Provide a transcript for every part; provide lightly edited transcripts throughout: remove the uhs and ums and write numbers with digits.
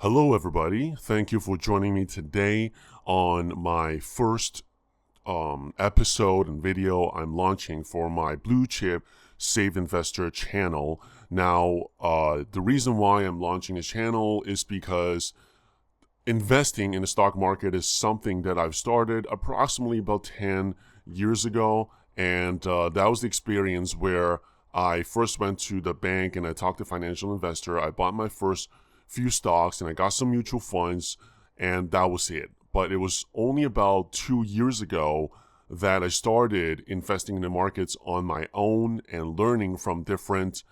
Hello, everybody. Thank you for joining me today on my first episode and video I'm launching for my Bluechip Saved Investor channel. Now, the reason why I'm launching this channel is because investing in the stock market is something that I've started approximately about 10 years ago. And that was the experience where I first went to the bank and I talked to a financial investor. I bought my first few stocks and I got some mutual funds, and that was it. But it was only about 2 years ago that I started investing in the markets on my own and learning from different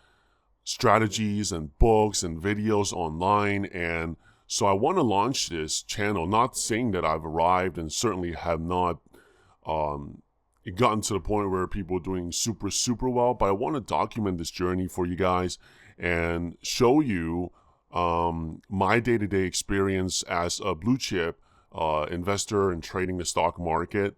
strategies and books and videos online. And so I want to launch this channel, not saying that I've arrived and certainly have not gotten to the point where people are doing super well, but I want to document this journey for you guys and show you my day-to-day experience as a blue chip investor and trading the stock market.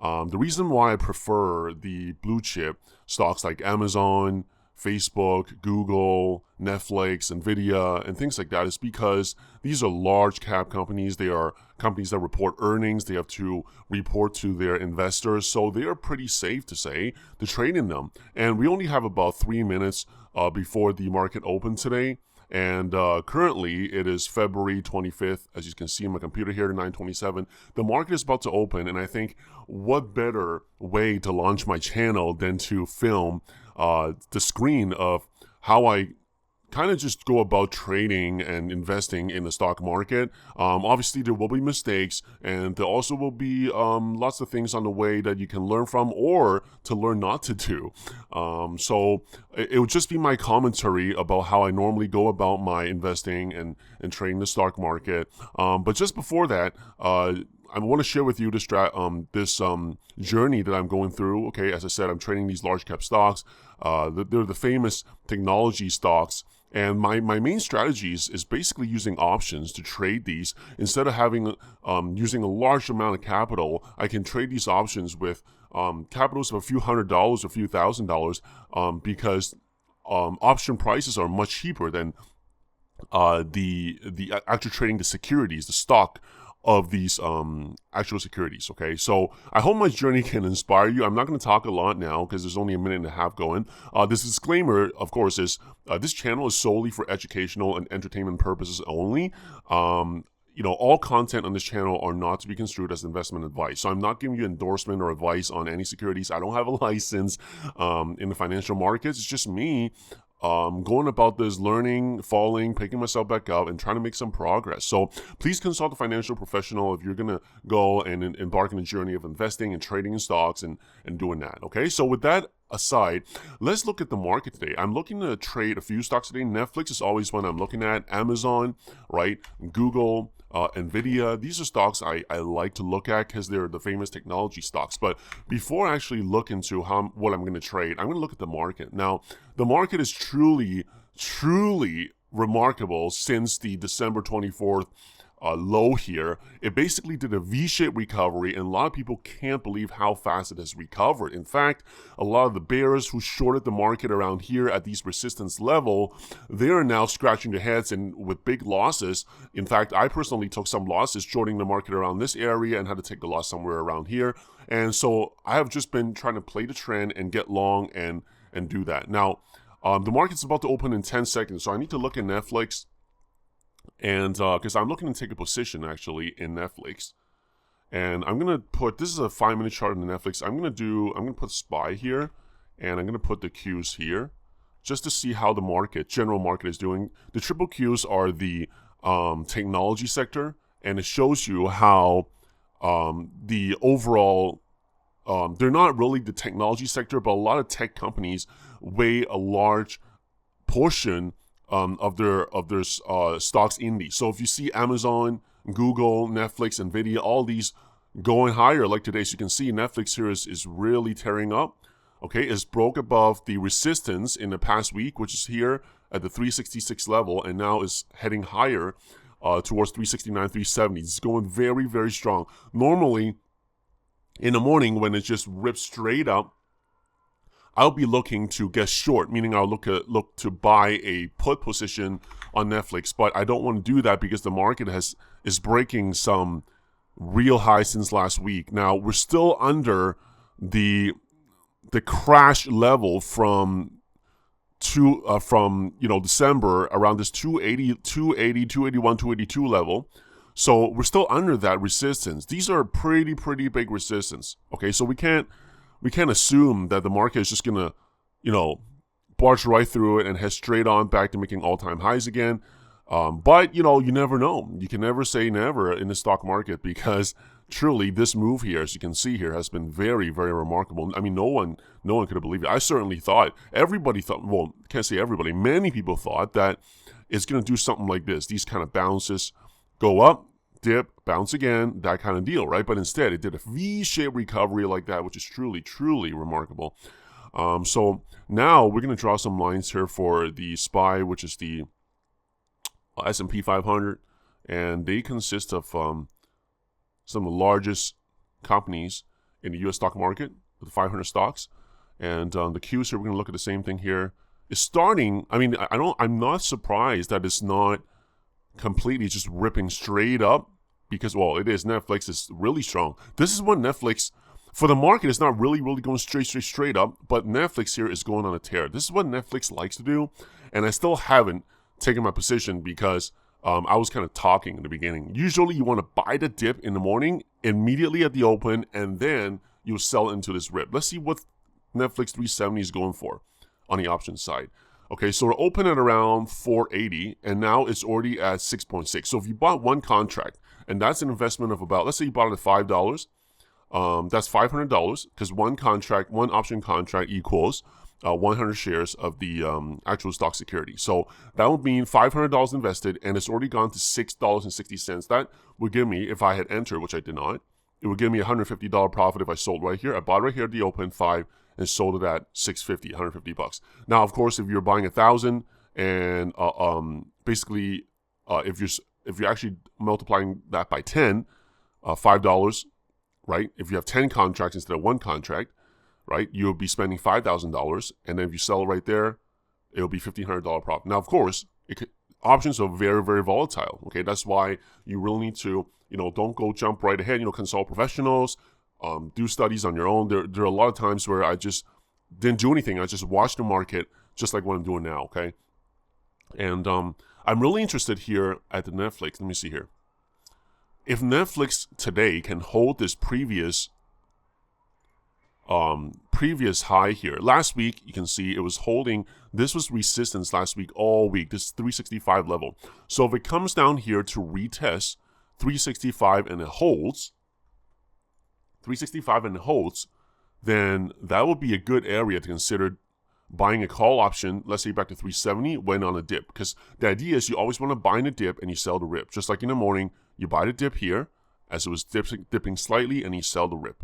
The reason why I prefer the blue chip stocks like Amazon, Facebook, Google, Netflix, Nvidia, and things like that is because these are large cap companies. They are companies that report earnings. They have to report to their investors. So they are pretty safe to say to trade in them. And we only have about 3 minutes before the market opened today. And currently, it is February 25th, as you can see on my computer here, 9:27. The market is about to open, and I think what better way to launch my channel than to film the screen of how I kind of just go about trading and investing in the stock market. Obviously, there will be mistakes, and there also will be lots of things on the way that you can learn from or to learn not to do. So it would just be my commentary about how I normally go about my investing and trading the stock market. But just before that, I want to share with you this journey that I'm going through. Okay, as I said, I'm trading these large cap stocks. They're the famous technology stocks. And my main strategies is basically using options to trade these. Instead of having using a large amount of capital, I can trade these options with capitals of a few $100s, a few $1,000s, because option prices are much cheaper than the actual trading the securities, the stock of these actual securities. Okay, so I hope my journey can inspire you. I'm not going to talk a lot now because there's only a minute and a half going. This disclaimer, of course, is this channel is solely for educational and entertainment purposes only. All content on this channel are not to be construed as investment advice. So I'm not giving you endorsement or advice on any securities. I don't have a license in the financial markets. It's just me going about this, learning, falling, picking myself back up, and trying to make some progress. So please consult a financial professional if you're going to go and embark on a journey of investing and trading in stocks and doing that. Okay, so with that aside, let's look at the market today. I'm looking to trade a few stocks today. Netflix is always one I'm looking at. Amazon, right? Google, Nvidia. These are stocks I like to look at because they're the famous technology stocks. But before I actually look into what I'm going to trade, I'm going to look at the market. Now, the market is truly remarkable since the December 24th low here. It basically did a V-shaped recovery, and a lot of people can't believe how fast it has recovered. In fact, a lot of the bears who shorted the market around here at these resistance level, they are now scratching their heads and with big losses. In fact, I personally took some losses shorting the market around this area and had to take a loss somewhere around here. And so I have just been trying to play the trend and get long and do that. Now, the market's about to open in 10 seconds, so I need to look at Netflix. And because I'm looking to take a position actually in Netflix, and I'm gonna put, this is a 5-minute chart in the Netflix. I'm gonna put SPY here, and I'm gonna put the Qs here, just to see how the general market is doing. The triple Qs are the technology sector, and it shows you how the overall they're not really the technology sector, but a lot of tech companies weigh a large portion of their stocks in these. So if you see Amazon, Google, Netflix, Nvidia, all these going higher like today, so you can see Netflix here is really tearing up. Okay, it's broke above the resistance in the past week, which is here at the 366 level, and now is heading higher towards 369, 370. It's going very strong. Normally, in the morning when it just rips straight up, I'll be looking to get short, meaning I'll look to buy a put position on Netflix. But I don't want to do that because the market is breaking some real highs since last week. Now we're still under the crash level from December, around this 280, 281, 282 level. So we're still under that resistance. These are pretty big resistance. Okay, so we can't assume that the market is just gonna, barge right through it and head straight on back to making all-time highs again. But you never know. You can never say never in the stock market, because truly this move here, as you can see here, has been very remarkable. I mean, no one could have believed it. I certainly thought, everybody thought, well, can't say everybody, many people thought that it's going to do something like this. These kind of bounces, go up, dip, bounce again, that kind of deal, right? But instead, it did a V-shaped recovery like that, which is truly remarkable. So now we're going to draw some lines here for the SPY, which is the S&P 500, and they consist of some of the largest companies in the U.S. stock market, with 500 stocks. And the Qs here, we're going to look at the same thing here. It's starting, I mean, I'm not surprised that it's not completely just ripping straight up, because, well, it is. Netflix is really strong. This is what Netflix, for the market, it's not really going straight up, but Netflix here is going on a tear. This is what Netflix likes to do, and I still haven't taken my position because I was kind of talking in the beginning. Usually you want to buy the dip in the morning, immediately at the open, and then you sell into this rip. Let's see what Netflix 370 is going for on the options side. Okay, so we're open at around 480, and now it's already at 6.6. So if you bought one contract, and that's an investment of about, let's say you bought it at $5, that's $500, because one option contract equals 100 shares of the actual stock security. So that would mean $500 invested, and it's already gone to $6.60. That would give me, if I had entered, which I did not, it would give me a $150 profit if I sold right here. I bought right here at the open, 5, and sold it at $650, $150. Now, of course, if you're buying 1,000, and basically, if you're actually multiplying that by 10, $5, right? If you have 10 contracts instead of one contract, right, you'll be spending $5,000, and then if you sell it right there, it'll be $1,500 profit. Now, of course, options are very volatile. Okay, that's why you really need to, don't go jump right ahead. Consult professionals, do studies on your own. There are a lot of times where I just didn't do anything. I just watched the market, just like what I'm doing now. Okay, and I'm really interested here at the Netflix. Let me see here. If Netflix today can hold this previous high here. Last week, you can see it was holding, this was resistance last week, all week, this 365 level. So if it comes down here to retest 365 and it holds, then that would be a good area to consider buying a call option, let's say back to 370 when on a dip. Because the idea is you always want to buy in a dip and you sell the rip. Just like in the morning, you buy the dip here as it was dipping slightly and you sell the rip.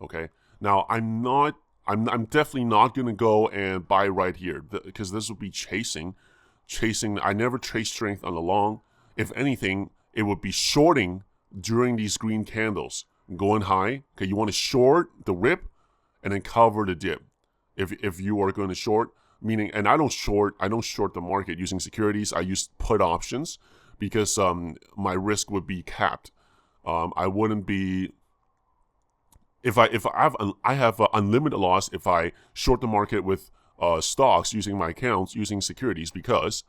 Okay. Now, I'm definitely not going to go and buy right here, because this would be chasing. I never chase strength on the long. If anything, it would be shorting during these green candles, going high. Okay, you want to short the rip and then cover the dip. If you are going to short, meaning, and I don't short the market using securities. I use put options because my risk would be capped. I wouldn't be. If I have unlimited loss if I short the market with stocks using my accounts using securities, because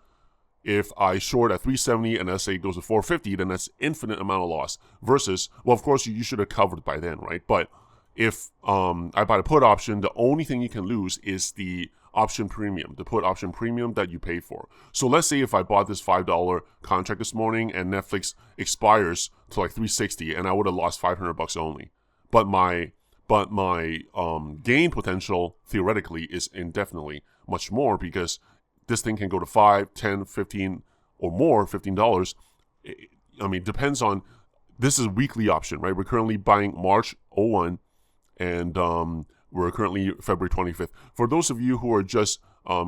if I short at 370 and let's say it goes to 450, then that's infinite amount of loss. Versus, well, of course you should have covered by then, right? But if I buy the put option, the only thing you can lose is the option premium, the put option premium that you pay for. So let's say if I bought this $5 contract this morning and Netflix expires to like 360, and I would have lost $500 only. But my gain potential theoretically is indefinitely much more, because this thing can go to 5, 10, 15 or more, $15. I mean, depends on, this is a weekly option, right? We're currently buying March 01 and we're currently February 25th. For those of you who are just,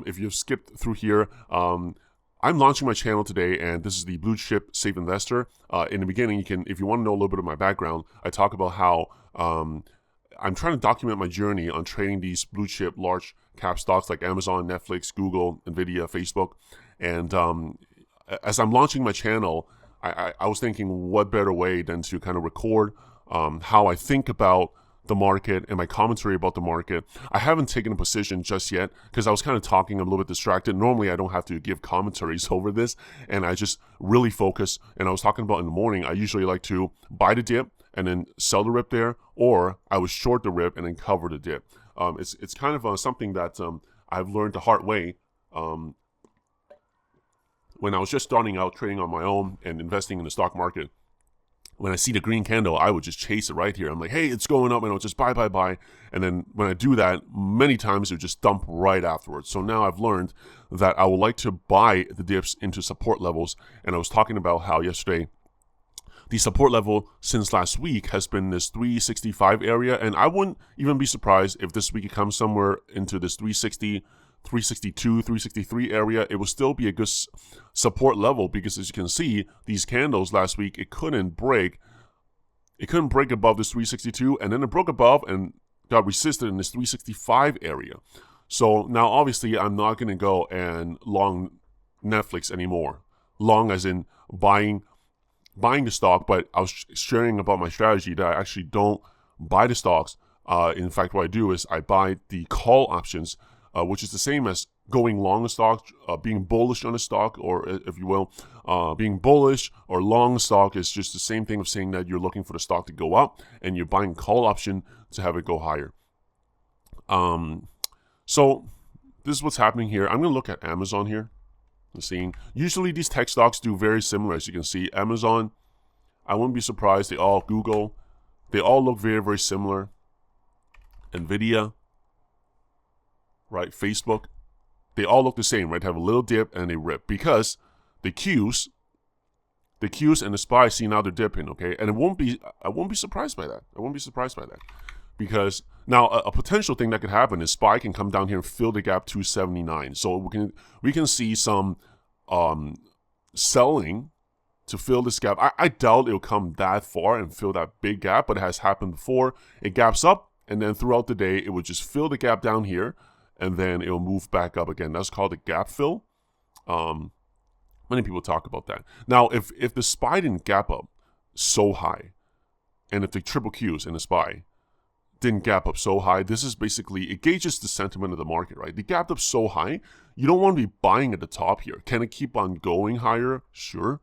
if you've skipped through here, I'm launching my channel today, and this is the Bluechip Safe Investor. In the beginning, you can, if you want to know a little bit of my background, I talk about how I'm trying to document my journey on trading these blue chip large cap stocks like Amazon, Netflix, Google, Nvidia, Facebook. And as I'm launching my channel, I was thinking, what better way than to kind of record how I think about the market and my commentary about the market. I haven't taken a position just yet because I was kind of talking, I'm a little bit distracted. Normally I don't have to give commentaries over this, and I just really focus. And I was talking about in the morning, I usually like to buy the dip and then sell the rip there, or I would short the rip and then cover the dip. It's kind of something that I've learned the hard way when I was just starting out trading on my own and investing in the stock market. When I see the green candle, I would just chase it right here. I'm like, hey, it's going up, and I'll just buy. And then when I do that, many times it would just dump right afterwards. So now I've learned that I would like to buy the dips into support levels. And I was talking about how yesterday, the support level since last week has been this 365 area. And I wouldn't even be surprised if this week it comes somewhere into this 360, 362, 363 area. It will still be a good support level because, as you can see, these candles last week, it couldn't break above this 362, and then it broke above and got resisted in this 365 area. So now obviously I'm not going to go and long Netflix anymore. Long as in buying the stock, but I was sharing about my strategy that I actually don't buy the stocks. In fact, what I do is I buy the call options, which is the same as going long a stock, being bullish on a stock, or if you will, being bullish or long stock is just the same thing of saying that you're looking for the stock to go up and you're buying call option to have it go higher. So this is what's happening here. I'm going to look at Amazon here. Usually these tech stocks do very similar. As you can see, Amazon, I wouldn't be surprised. Google, they all look very, very similar. Nvidia, right? Facebook, they all look the same, right? They have a little dip and they rip because the Qs and the SPY see now they're dipping, okay? And I won't be surprised by that. Because now a potential thing that could happen is SPY can come down here and fill the gap 279. So we can see some selling to fill this gap. I doubt it'll come that far and fill that big gap, but it has happened before. It gaps up, and then throughout the day, it would just fill the gap down here, and then it'll move back up again. That's called a gap fill. Many people talk about that. Now, if the SPY didn't gap up so high, and if the triple Qs and the SPY didn't gap up so high, this is basically, it gauges the sentiment of the market, right? They gapped up so high, you don't want to be buying at the top here. Can it keep on going higher? Sure.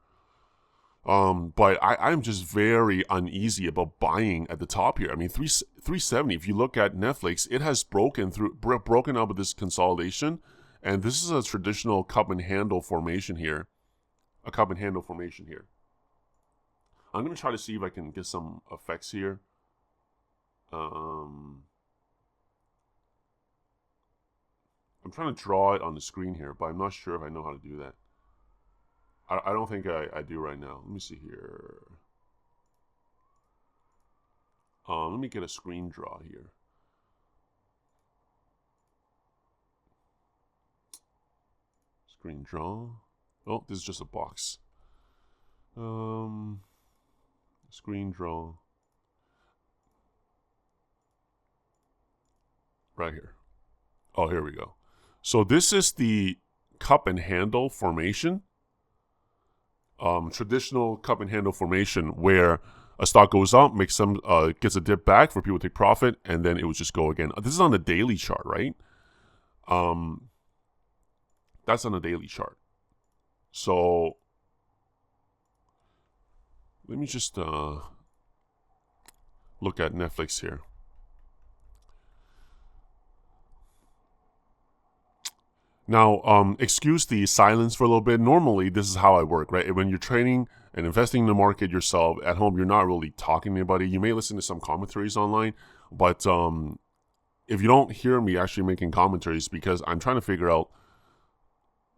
But I'm just very uneasy about buying at the top here. I mean, 370, if you look at Netflix, it has broken up with this consolidation, and this is a traditional cup and handle formation here. I'm going to try to see if I can get some effects here. I'm trying to draw it on the screen here, but I'm not sure if I know how to do that. I don't think I do right now. Let me see here. Let me get a screen draw here. Screen draw. Oh, this is just a box. Screen draw. Right here. Oh, here we go. So this is the cup and handle formation. Traditional cup and handle formation where a stock goes up, makes some, gets a dip back for people to take profit, and then it would just go again. This is on the daily chart, right? That's on the daily chart. So let me just look at Netflix here. Now, excuse the silence for a little bit. Normally, this is how I work, right? When you're trading and investing in the market yourself at home, you're not really talking to anybody. You may listen to some commentaries online, but if you don't hear me actually making commentaries, because I'm trying to figure out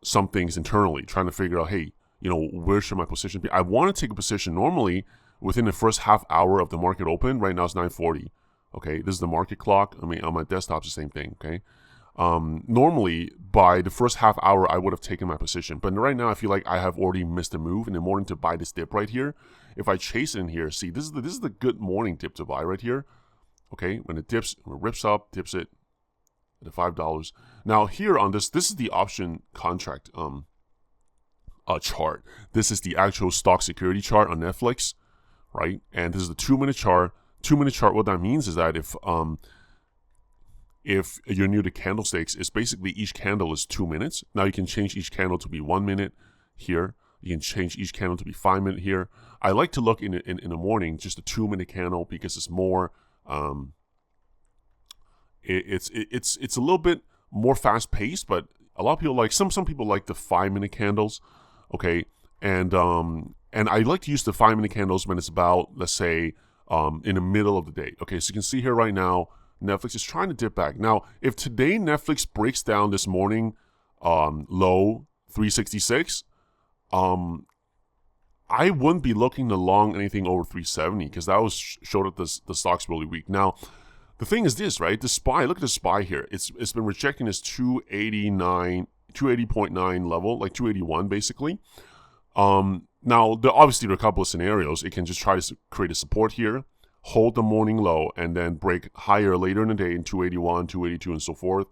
some things internally, trying to figure out, hey, where should my position be? I want to take a position normally within the first half hour of the market open. Right now it's 9:40. Okay, this is the market clock. I mean, on my desktop, it's the same thing. Okay. Normally, by the first half hour, I would have taken my position. But right now, I feel like I have already missed a move in the morning to buy this dip right here. If I chase it in here, see, this is the good morning dip to buy right here. Okay, when it dips, when it rips up, dips it, the $5. Now here on this is the option contract chart. This is the actual stock security chart on NFLX, right? And this is the 2-minute chart. 2-minute chart, what that means is that if you're new to candlesticks, it's basically each candle is 2 minutes. Now you can change each candle to be 1 minute here. You can change each candle to be 5 minute here. I like to look in the morning, just a 2-minute candle, because it's more it's a little bit more fast paced, but a lot of people like some people like the 5-minute candles, okay? And I like to use the 5-minute candles when it's about, let's say, in the middle of the day. Okay, so you can see here right now, Netflix is trying to dip back. Now, if today Netflix breaks down this morning low 366, I wouldn't be looking to long anything over 370 because that showed up the stock's really weak. Now, the thing is this, right? The SPY, look at the SPY here. It's been rejecting this 280.9 level, like 281 basically. Now, obviously there are a couple of scenarios. It can just try to create a support here, hold the morning low, and then break higher later in the day in 281, 282, and so forth.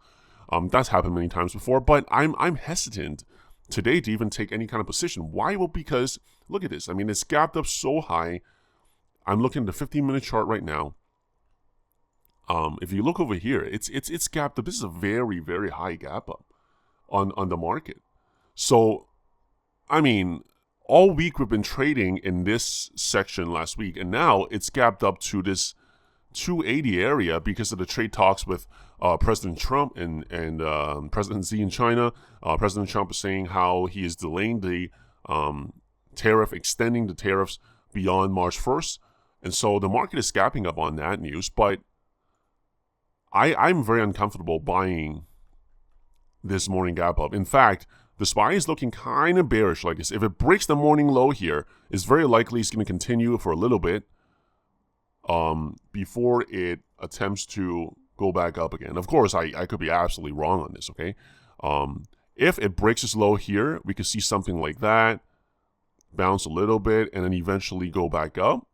That's happened many times before, but I'm hesitant today to even take any kind of position. Why? Well, because look at this. I mean, it's gapped up so high. I'm looking at the 15-minute chart right now. If you look over here, it's gapped up. This is a very, very high gap up on the market. So, I mean, all week we've been trading in this section last week, and now it's gapped up to this 280 area because of the trade talks with President Trump and President Xi in China. President Trump is saying how he is delaying the extending the tariffs beyond March 1st. And so the market is gapping up on that news, but I'm very uncomfortable buying this morning gap up. In fact, the SPY is looking kind of bearish like this. If it breaks the morning low here, it's very likely it's going to continue for a little bit before it attempts to go back up again. Of course, I could be absolutely wrong on this, okay? If it breaks this low here, we could see something like that, bounce a little bit, and then eventually go back up.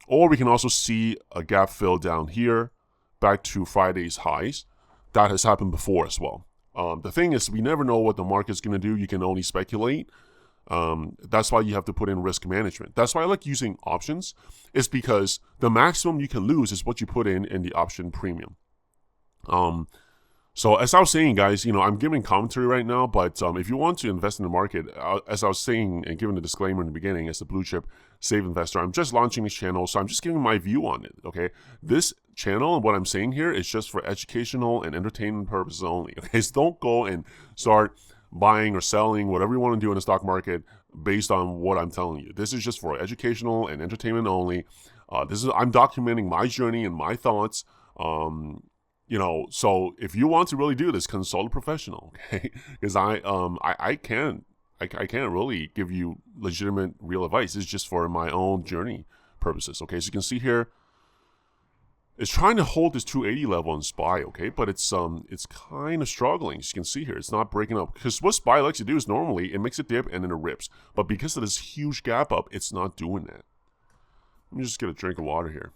Or we can also see a gap fill down here, back to Friday's highs. That has happened before as well. The thing is, we never know what the market's going to do. You can only speculate. That's why you have to put in risk management. That's why I like using options. It's because the maximum you can lose is what you put in the option premium. So as I was saying, guys, I'm giving commentary right now, but if you want to invest in the market, as I was saying and giving the disclaimer in the beginning, as the Bluechip Save Investor, I'm just launching this channel, so I'm just giving my view on it, okay? This channel and what I'm saying here is just for educational and entertainment purposes only, okay? So don't go and start buying or selling, whatever you want to do in the stock market based on what I'm telling you. This is just for educational and entertainment only. I'm documenting my journey and my thoughts. So if you want to really do this, consult a professional, okay? Because I can't really give you legitimate real advice. It's just for my own journey purposes, okay? So you can see here, it's trying to hold this 280 level in SPY, okay? But it's kind of struggling. As you can see here, it's not breaking up. Because what SPY likes to do is normally it makes a dip and then it rips. But because of this huge gap up, it's not doing that. Let me just get a drink of water here.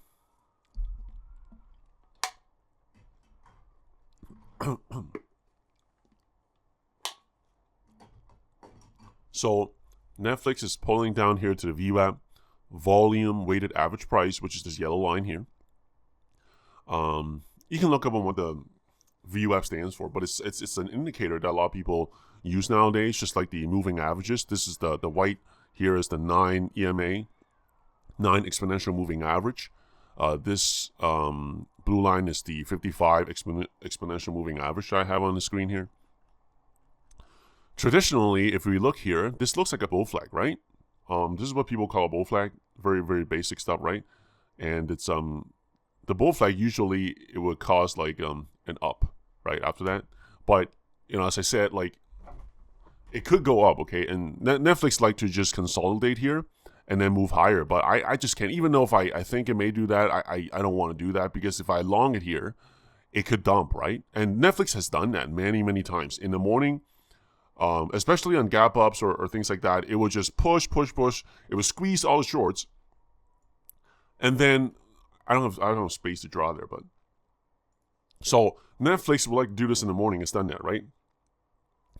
So Netflix is pulling down here to the VWAP, volume weighted average price, which is this yellow line here. You can look up on what the VWAP stands for, but it's an indicator that a lot of people use nowadays, just like the moving averages. This is the white here is the 9 EMA, 9 exponential moving average. This blue line is the 55 exponential moving average that I have on the screen here. Traditionally, if we look here, this looks like a bull flag, right? This is what people call a bull flag. Very, very basic stuff, right? And it's the bull flag, usually it would cause like an up right after that. But as I said, like it could go up, okay? And Netflix like to just consolidate here and then move higher, but I just can't. Even though if I think it may do that, I don't want to do that, because if I long it here, it could dump, right? And Netflix has done that many, many times in the morning. Especially on gap ups or things like that, it would just push. It would squeeze all the shorts, and then I don't have space to draw there, but So Netflix would like to do this in the morning. It's done that, right?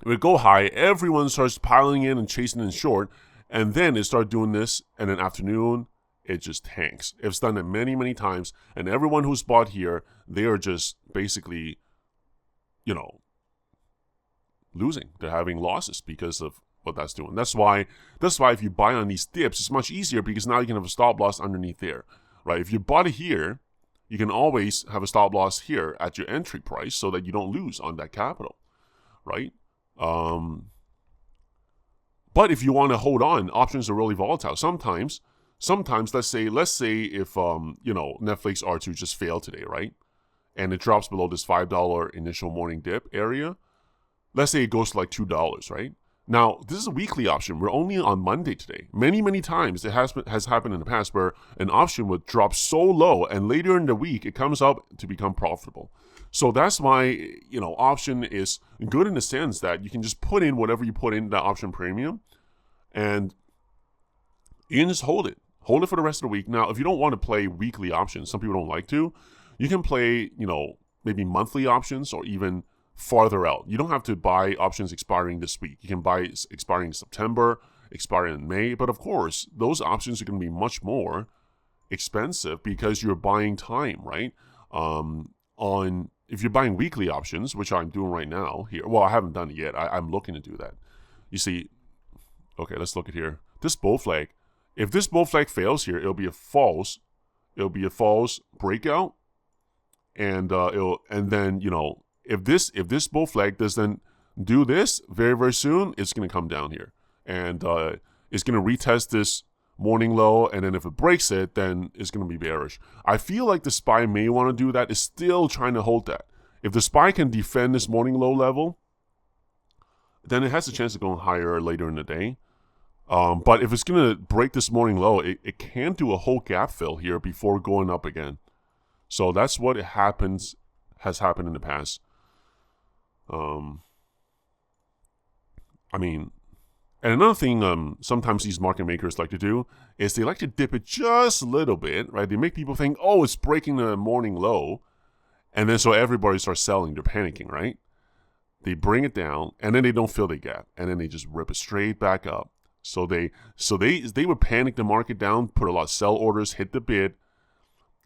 It would go high. Everyone starts piling in and chasing in short. And then it starts doing this. And then afternoon, it just tanks. It's done it many, many times. And everyone who's bought here, they are just basically, losing. They're having losses because of what that's doing. That's why if you buy on these dips, it's much easier because now you can have a stop loss underneath there, right? If you bought it here, you can always have a stop loss here at your entry price so that you don't lose on that capital, right? But if you want to hold on, options are really volatile. Sometimes, let's say if Netflix R2 just failed today, right? And it drops below this $5 initial morning dip area. Let's say it goes to like $2, right? Now, this is a weekly option. We're only on Monday today. Many, many times it has happened in the past where an option would drop so low and later in the week it comes up to become profitable. So that's why, option is good in the sense that you can just put in whatever you put in the option premium and you can just hold it. Hold it for the rest of the week. Now, if you don't want to play weekly options, some people don't like to, you can play, maybe monthly options or even farther out. You don't have to buy options expiring this week. You can buy expiring in September, expiring in May. But of course, those options are going to be much more expensive because you're buying time, right? If you're buying weekly options, which I'm doing right now here. Well, I haven't done it yet. I'm looking to do that. You see, okay, let's look at here. This bull flag. If this bull flag fails here, it'll be a false breakout. And if this bull flag doesn't do this very, very soon, it's going to come down here. And it's going to retest this morning low. And then if it breaks it, then it's going to be bearish. I feel like the SPY may want to do that. It's still trying to hold that. If the SPY can defend this morning low level, then it has a chance of going higher later in the day. But if it's going to break this morning low, it can do a whole gap fill here before going up again. So that's what has happened in the past. And another thing sometimes these market makers like to do is they like to dip it just a little bit, right? They make people think, oh, it's breaking the morning low. And then so everybody starts selling. They're panicking, right? They bring it down, and then they don't fill the gap. And then they just rip it straight back up. So they would panic the market down, put a lot of sell orders, hit the bid.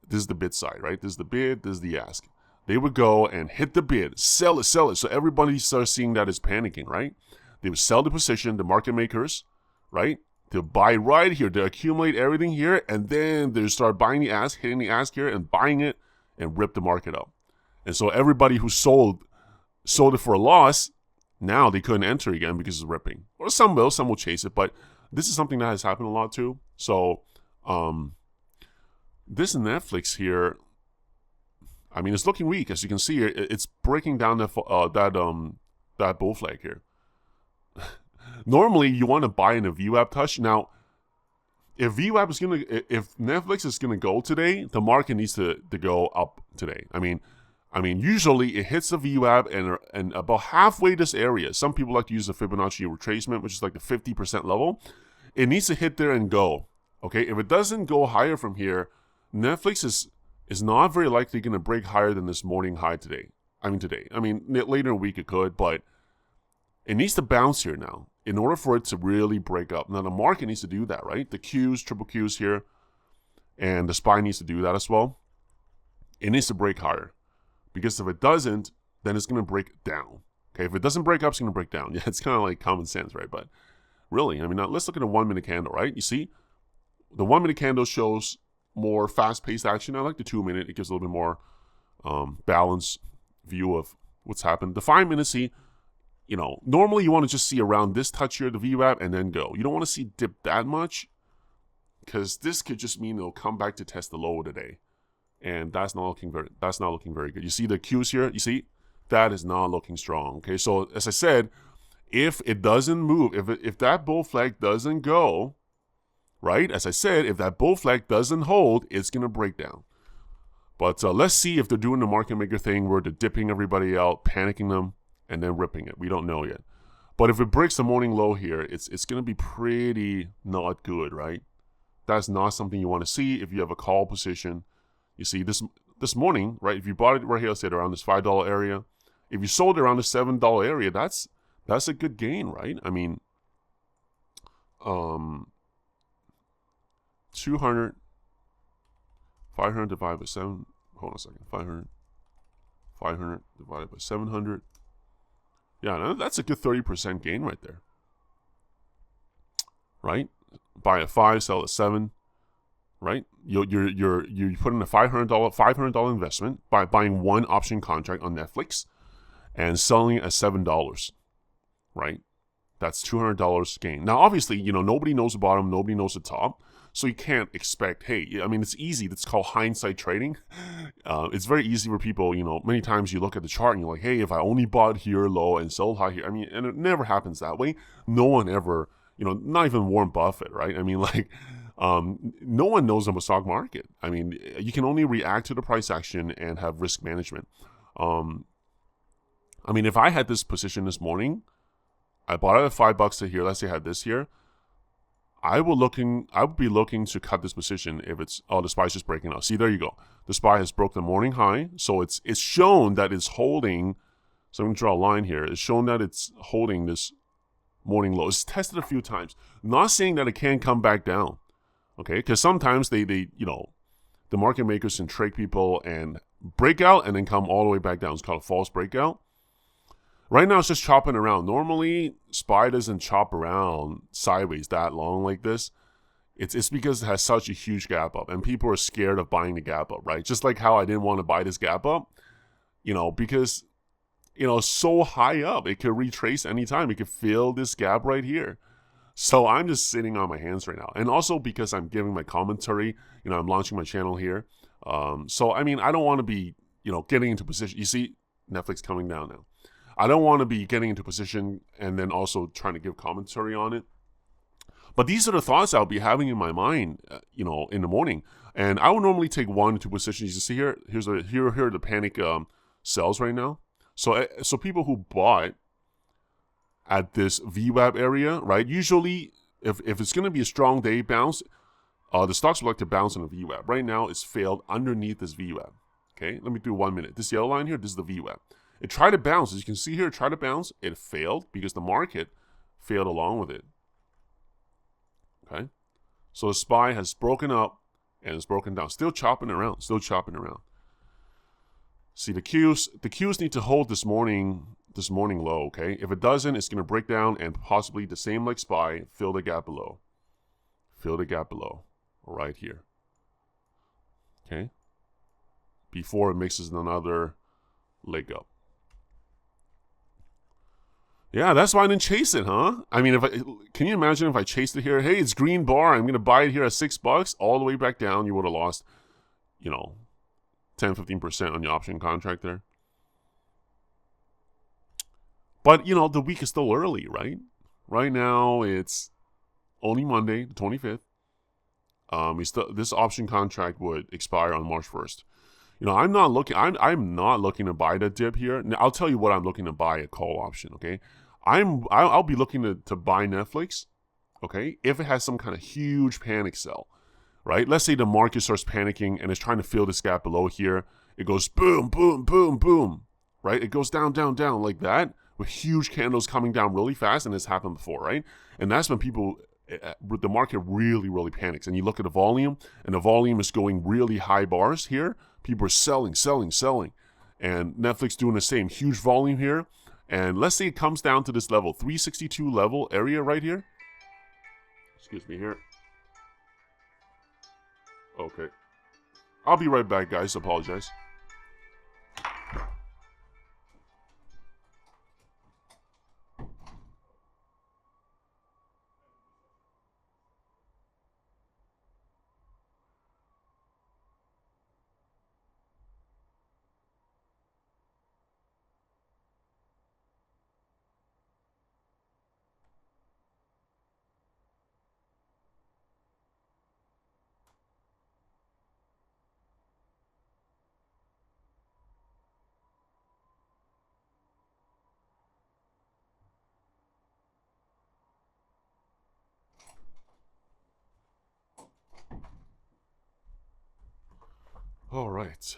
This is the bid side, right? This is the bid, this is the ask. They would go and hit the bid, sell it. So everybody starts seeing that as panicking, right? They would sell the position, the market makers, right? They'll buy right here. They accumulate everything here, and then they start buying the ask, hitting the ask here, and buying it, and rip the market up. And so everybody who sold it for a loss, now they couldn't enter again because it's ripping. Or some will chase it, but this is something that has happened a lot too. So, this Netflix here, it's looking weak. As you can see here, it's breaking down that bull flag here. Normally, you want to buy in a VWAP touch. Now, if Netflix is gonna go today, the market needs to go up today. Usually it hits the VWAP and about halfway this area. Some people like to use the Fibonacci retracement, which is like the 50% level. It needs to hit there and go. Okay, if it doesn't go higher from here, Netflix is not very likely going to break higher than this morning high today. Later in the week it could, but it needs to bounce here now in order for it to really break up. Now the market needs to do that, right? The Qs, triple Qs here, and the SPY needs to do that as well. It needs to break higher. Because if it doesn't, then it's going to break down. Okay, if it doesn't break up, it's going to break down. Yeah, it's kind of like common sense, right? But really, now let's look at a 1 minute candle, right? You see, the 1 minute candle shows more fast-paced action. I like the 2 minute. It gives a little bit more balanced view of what's happened. The 5 minute, see, normally you want to just see around this touch here, the VWAP, and then go. You don't want to see dip that much because this could just mean it'll come back to test the low of the day. And that's not looking very good. You see the Qs here? You see? That is not looking strong. Okay, so as I said, if it doesn't move, if that bull flag doesn't go, right? As I said, if that bull flag doesn't hold, it's going to break down. But let's see if they're doing the market maker thing where they're dipping everybody out, panicking them, and then ripping it. We don't know yet. But if it breaks the morning low here, it's going to be pretty not good, right? That's not something you want to see if you have a call position. You see, this this morning, right? If you bought it right here, let's say around this $5 area, if you sold it around the $7 area, that's a good gain, right? I mean, 200, 500 divided by 7. Hold on a second. 500 divided by 700. Yeah, that's a good 30% gain right there. Right? Buy at 5, sell at 7. Right? You put in a $500 investment by buying one option contract on Netflix and selling it at $7. Right? That's $200 gain. Now, obviously, nobody knows the bottom, nobody knows the top. So you can't expect, hey, I mean, it's easy. That's called hindsight trading. It's very easy for people, many times you look at the chart and you're like, hey, if I only bought here low and sold high here. I mean, and it never happens that way. No one ever, not even Warren Buffett, right? I mean, like, no one knows on the stock market. I mean, you can only react to the price action and have risk management. I mean, if I had this position this morning, I bought it at $5 to here. Let's say I had this here. I would be looking to cut this position if it's, the SPY is just breaking out. See, there you go. The SPY has broke the morning high. So it's shown that it's holding. So I'm going to draw a line here. It's shown that it's holding this morning low. It's tested a few times. Not saying that it can't come back down. Okay. Because sometimes they the market makers can trick people and break out and then come all the way back down. It's called a false breakout. Right now, it's just chopping around. Normally, SPY doesn't chop around sideways that long like this. It's because it has such a huge gap up, and people are scared of buying the gap up, right? Just like how I didn't want to buy this gap up, because, it's so high up. It could retrace anytime. It could fill this gap right here. So I'm just sitting on my hands right now. And also because I'm giving my commentary, I'm launching my channel here. So, I mean, I don't want to be, getting into position. You see Netflix coming down now. I don't want to be getting into position and then also trying to give commentary on it. But these are the thoughts I'll be having in my mind, in the morning. And I would normally take 1 or 2 positions. You see here, here are the panic sells right now. So people who bought at this VWAP area, right? Usually, if it's going to be a strong day bounce, the stocks would like to bounce on a VWAP. Right now, it's failed underneath this VWAP. Okay, let me do 1 minute. This yellow line here, this is the VWAP. It tried to bounce. As you can see here, it tried to bounce. It failed because the market failed along with it. Okay? So the SPY has broken up and it's broken down. Still chopping around. See, the Qs need to hold this morning low, okay? If it doesn't, it's going to break down and possibly the same like SPY, fill the gap below. Right here. Okay? Before it mixes another leg up. Yeah, that's why I didn't chase it, huh? I mean, can you imagine if I chased it here? Hey, it's green bar. I'm going to buy it here at $6 all the way back down. You would have lost, 10, 15% on your option contract there. But, the week is still early, right? Right now, it's only Monday, the 25th. This option contract would expire on March 1st. I'm not looking to buy that dip here. Now, I'll tell you what I'm looking to buy, a call option, okay? I'll be looking to buy Netflix, okay, if it has some kind of huge panic sell, right? Let's say the market starts panicking and it's trying to fill this gap below here. It goes boom, boom, boom, boom, right? It goes down, down, down like that with huge candles coming down really fast, and it's happened before, right? And that's when the market really, really panics. And you look at the volume, and the volume is going really high bars here. People are selling. And Netflix doing the same. Huge volume here. And let's say it comes down to this level, 362 level area right here. Excuse me here. Okay. I'll be right back, guys. Apologize. All right.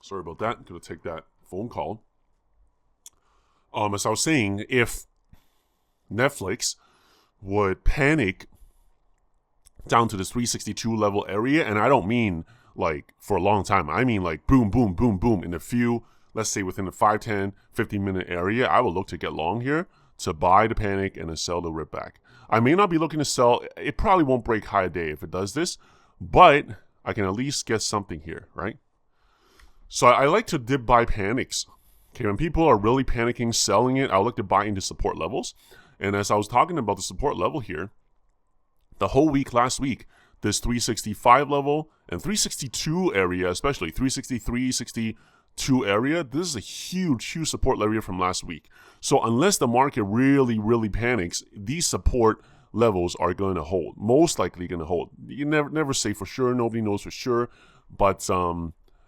Sorry about that. I'm going to take that phone call. As I was saying, if Netflix would panic down to this 362 level area, and I don't mean like for a long time, I mean like boom, boom, boom, boom, in a few, let's say within the 5, 10, 15 minute area, I will look to get long here to buy the panic and then sell the rip back. I may not be looking to sell. It probably won't break high a day if it does this, but I can at least get something here, right? So I like to dip buy panics. Okay, when people are really panicking, selling it, I like to buy into support levels. And as I was talking about the support level here, the whole week last week, this 365 level and 362 area, especially 363, 62 area, this is a huge, huge support area from last week. So unless the market really, really panics, these support levels are going to hold. Most likely going to hold. You never say for sure. Nobody knows for sure. But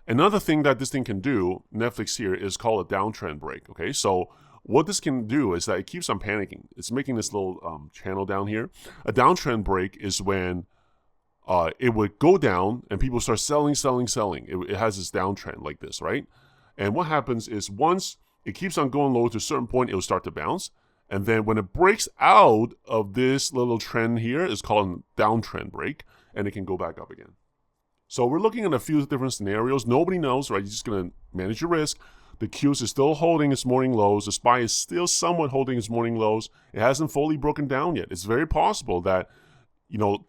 another thing that this thing can do, Netflix here, is called a downtrend break. Okay, so what this can do is that it keeps on panicking. It's making this little channel down here. A downtrend break is when it would go down and people start selling. It has this downtrend like this, right? And what happens is once it keeps on going low to a certain point, it will start to bounce. And then when it breaks out of this little trend here, it's called a downtrend break, and it can go back up again. So we're looking at a few different scenarios. Nobody knows, right? You're just going to manage your risk. The QS is still holding its morning lows. The SPY is still somewhat holding its morning lows. It hasn't fully broken down yet. It's very possible that,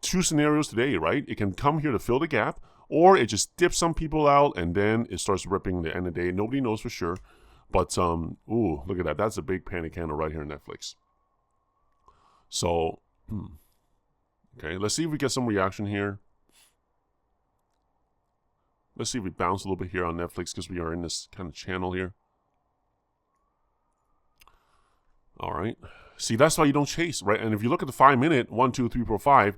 two scenarios today, right? It can come here to fill the gap, or it just dips some people out, and then it starts ripping at the end of the day. Nobody knows for sure. But, ooh, look at that. That's a big panic candle right here in Netflix. So, okay, let's see if we get some reaction here. Let's see if we bounce a little bit here on Netflix because we are in this kind of channel here. All right. See, that's why you don't chase, right? And if you look at the 5 minute, 1, 2, 3, 4, 5,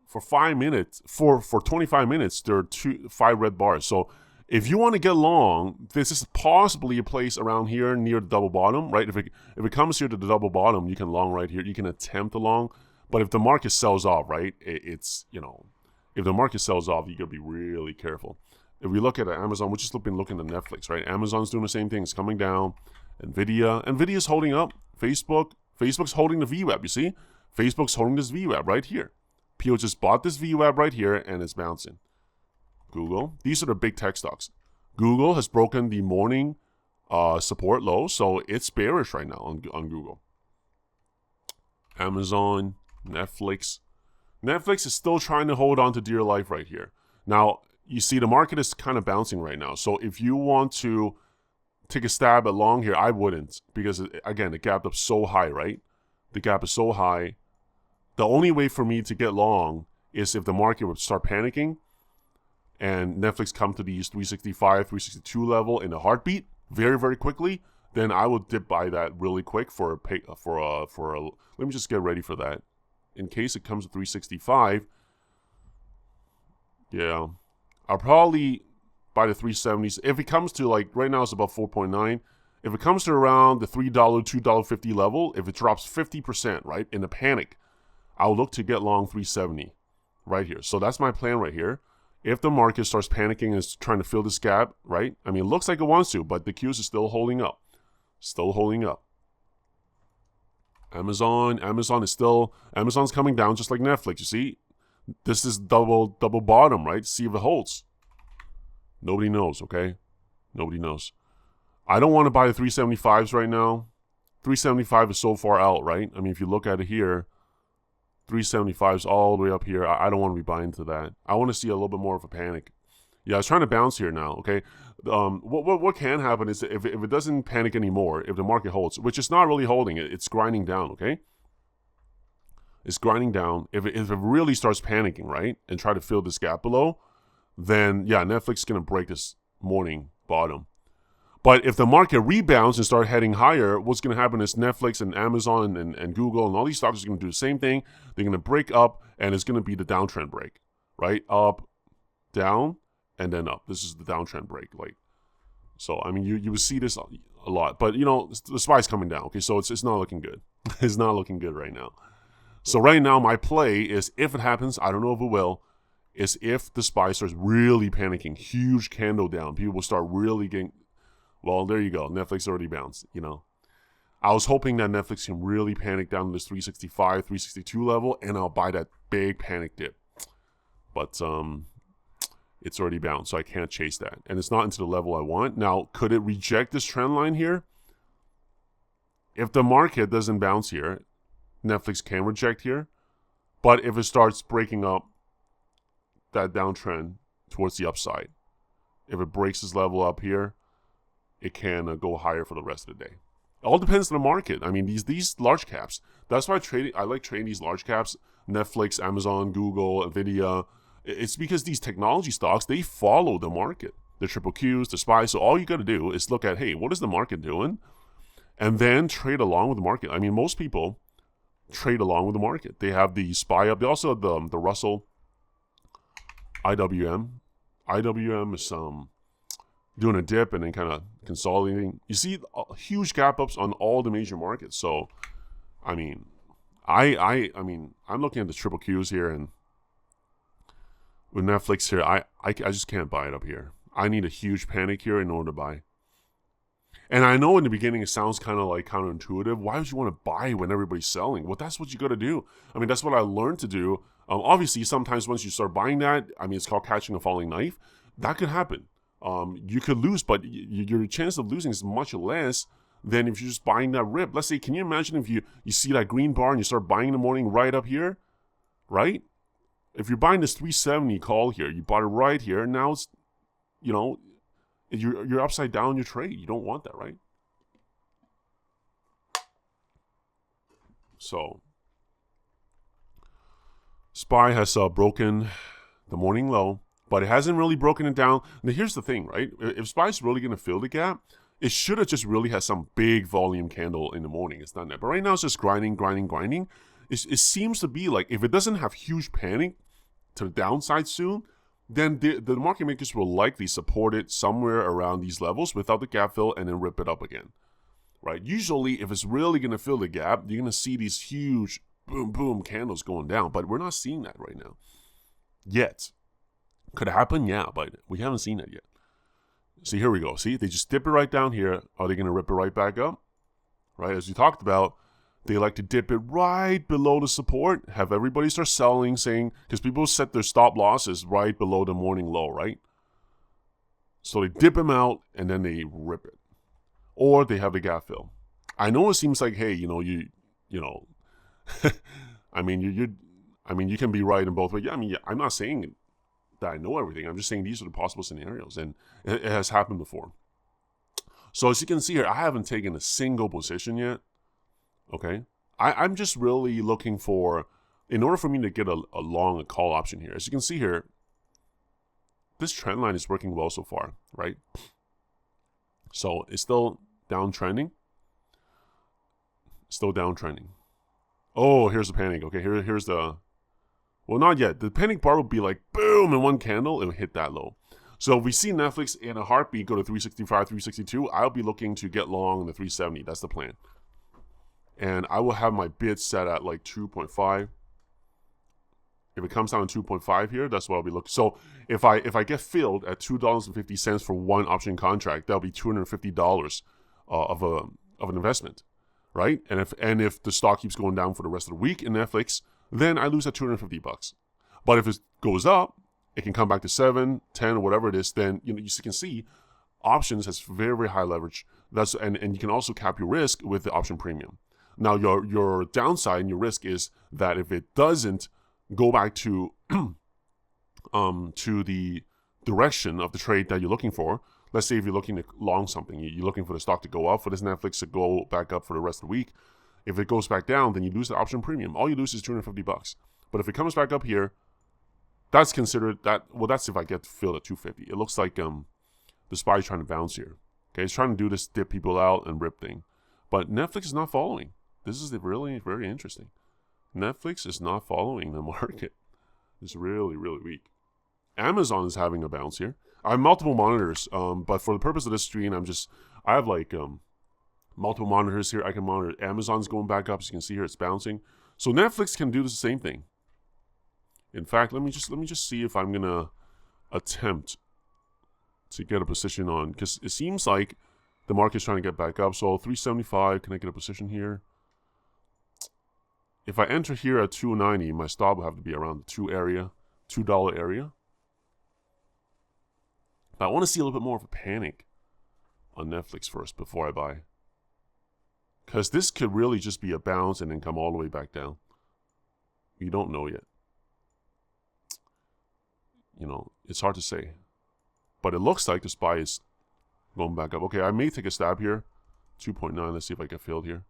for 5 minutes, for 25 minutes, there are 5 red bars. So if you want to get long, this is possibly a place around here near the double bottom, right? If it comes here to the double bottom, you can long right here. You can attempt a long. But if the market sells off, right, it's, if the market sells off, you got to be really careful. If we look at Amazon, we've just been looking at Netflix, right? Amazon's doing the same thing. It's coming down. NVIDIA's holding up. Facebook's holding the VWAP, you see? Facebook's holding this VWAP right here. People just bought this VWAP right here, and it's bouncing. Google, these are the big tech stocks. Google has broken the morning support low, so it's bearish right now on Google. Amazon, Netflix. Netflix is still trying to hold on to dear life right here. Now, you see the market is kind of bouncing right now. So if you want to take a stab at long here, I wouldn't. Because, again, the gap up so high, right? The gap is so high. The only way for me to get long is if the market would start panicking and Netflix come to these 365, 362 level in a heartbeat very, very quickly, then I would dip by that really quick for a let me just get ready for that. In case it comes to 365, yeah, I'll probably buy the 370s. If it comes to, like, right now it's about 4.9. If it comes to around the $3, $2.50 level, if it drops 50%, right, in a panic, I'll look to get long 370 right here. So that's my plan right here. If the market starts panicking and is trying to fill this gap, right? I mean, it looks like it wants to, but the QS is still holding up. Still holding up. Amazon's coming down just like Netflix. You see, this is double bottom, right? See if it holds. Nobody knows, okay? Nobody knows. I don't want to buy the 375s right now. 375 is so far out, right? I mean, if you look at it here, 375 is all the way up here. I don't want to be buying into that. I want to see a little bit more of a panic. Yeah, it's trying to bounce here now, okay? What can happen is if it doesn't panic anymore, if the market holds, which is not really holding, it's grinding down, okay? It's grinding down. If it really starts panicking, right, and try to fill this gap below, then, yeah, Netflix is going to break this morning bottom. But if the market rebounds and start heading higher, what's going to happen is Netflix and Amazon and Google and all these stocks are going to do the same thing. They're going to break up, and it's going to be the downtrend break, right? Up, down, and then up. This is the downtrend break. So, I mean, you would see this a lot. But, the SPY's coming down, okay? So it's not looking good. It's not looking good right now. So right now, my play is, if it happens, I don't know if it will, is if the SPY starts really panicking, huge candle down, people will start really getting, well, there you go. Netflix already bounced, you know. I was hoping that Netflix can really panic down to this 365, 362 level, and I'll buy that big panic dip. But it's already bounced, so I can't chase that. And it's not into the level I want. Now, could it reject this trend line here? If the market doesn't bounce here, Netflix can reject here. But if it starts breaking up that downtrend towards the upside, if it breaks this level up here, it can go higher for the rest of the day. It all depends on the market. I mean, these large caps. That's why I like trading these large caps. Netflix, Amazon, Google, Nvidia. It's because these technology stocks, they follow the market. The triple Qs, the SPY. So all you got to do is look at, hey, what is the market doing? And then trade along with the market. I mean, most people trade along with the market. They have the SPY up. They also have the Russell IWM. IWM is doing a dip and then kind of consolidating. You see huge gap ups on all the major markets. So, I mean, I mean, I'm looking at the triple Qs here, and with Netflix here, I just can't buy it up here. I need a huge panic here in order to buy. And I know in the beginning it sounds kind of like counterintuitive. Why would you want to buy when everybody's selling? Well, that's what you got to do. I mean, that's what I learned to do. Obviously, sometimes once you start buying that, I mean, it's called catching a falling knife. That could happen. You could lose, but your chance of losing is much less than if you're just buying that rip. Let's say, can you imagine if you see that green bar and you start buying in the morning right up here, right? If you're buying this 370 call here, you bought it right here, and now it's, you know, you're upside down your trade. You don't want that, right? So, SPY has broken the morning low, but it hasn't really broken it down. Now, here's the thing, right? If SPY is really going to fill the gap, it should have just really had some big volume candle in the morning. It's not that. But right now, it's just grinding. It seems to be like if it doesn't have huge panic to the downside soon, then the market makers will likely support it somewhere around these levels without the gap fill and then rip it up again, right? Usually, if it's really going to fill the gap, you're going to see these huge boom, boom candles going down. But we're not seeing that right now yet. Could it happen? Yeah, but we haven't seen it yet. See, here we go. See, they just dip it right down here. Are they going to rip it right back up? Right, as we talked about, they like to dip it right below the support, have everybody start selling, saying, because people set their stop losses right below the morning low, right? So they dip them out and then they rip it. Or they have the gap fill. I know it seems like, hey, you know, I mean, you can be right in both ways. Yeah, I mean, I'm not saying that I know everything. I'm just saying these are the possible scenarios, and it has happened before. So as you can see here, I haven't taken a single position yet. Okay, I'm just really looking for, in order for me to get a long call option here. As you can see here, this trend line is working well so far, right? So it's still downtrending. Still downtrending. Oh, here's the panic. Okay, here's the, well, not yet. The panic bar will be like, boom, in one candle, it will hit that low. So if we see Netflix in a heartbeat go to 365, 362, I'll be looking to get long in the 370. That's the plan. And I will have my bid set at like 2.5. If it comes down to 2.5 here, that's what I'll be looking. So if I get filled at $2.50 for one option contract, that'll be $250 of an investment, right? And if the stock keeps going down for the rest of the week in Netflix, then I lose at $250. But if it goes up, it can come back to 7, 10, or whatever it is. Then you can see options has very, very high leverage. And you can also cap your risk with the option premium. Now, your downside and your risk is that if it doesn't go back to the direction of the trade that you're looking for, let's say if you're looking to long something, you're looking for the stock to go up, for this Netflix to go back up for the rest of the week. If it goes back down, then you lose the option premium. All you lose is $250. But if it comes back up here, that's considered that. Well, that's if I get filled at 250. It looks like the SPY is trying to bounce here. Okay, it's trying to do this dip people out and rip thing, but Netflix is not following. This is really very interesting. Netflix is not following the market. It's really, really weak. Amazon is having a bounce here. I have multiple monitors, but for the purpose of this stream, I have like multiple monitors here. I can monitor. Amazon's going back up. As you can see here, it's bouncing. So Netflix can do the same thing. In fact, let me just see if I'm gonna attempt to get a position on, because it seems like the market's trying to get back up. So 375, can I get a position here? If I enter here at 290, my stop will have to be around the $2 area. But I want to see a little bit more of a panic on Netflix first before I buy. Because this could really just be a bounce and then come all the way back down. We don't know yet. You know, it's hard to say. But it looks like the SPY is going back up. Okay, I may take a stab here. 2.9, let's see if I get filled here.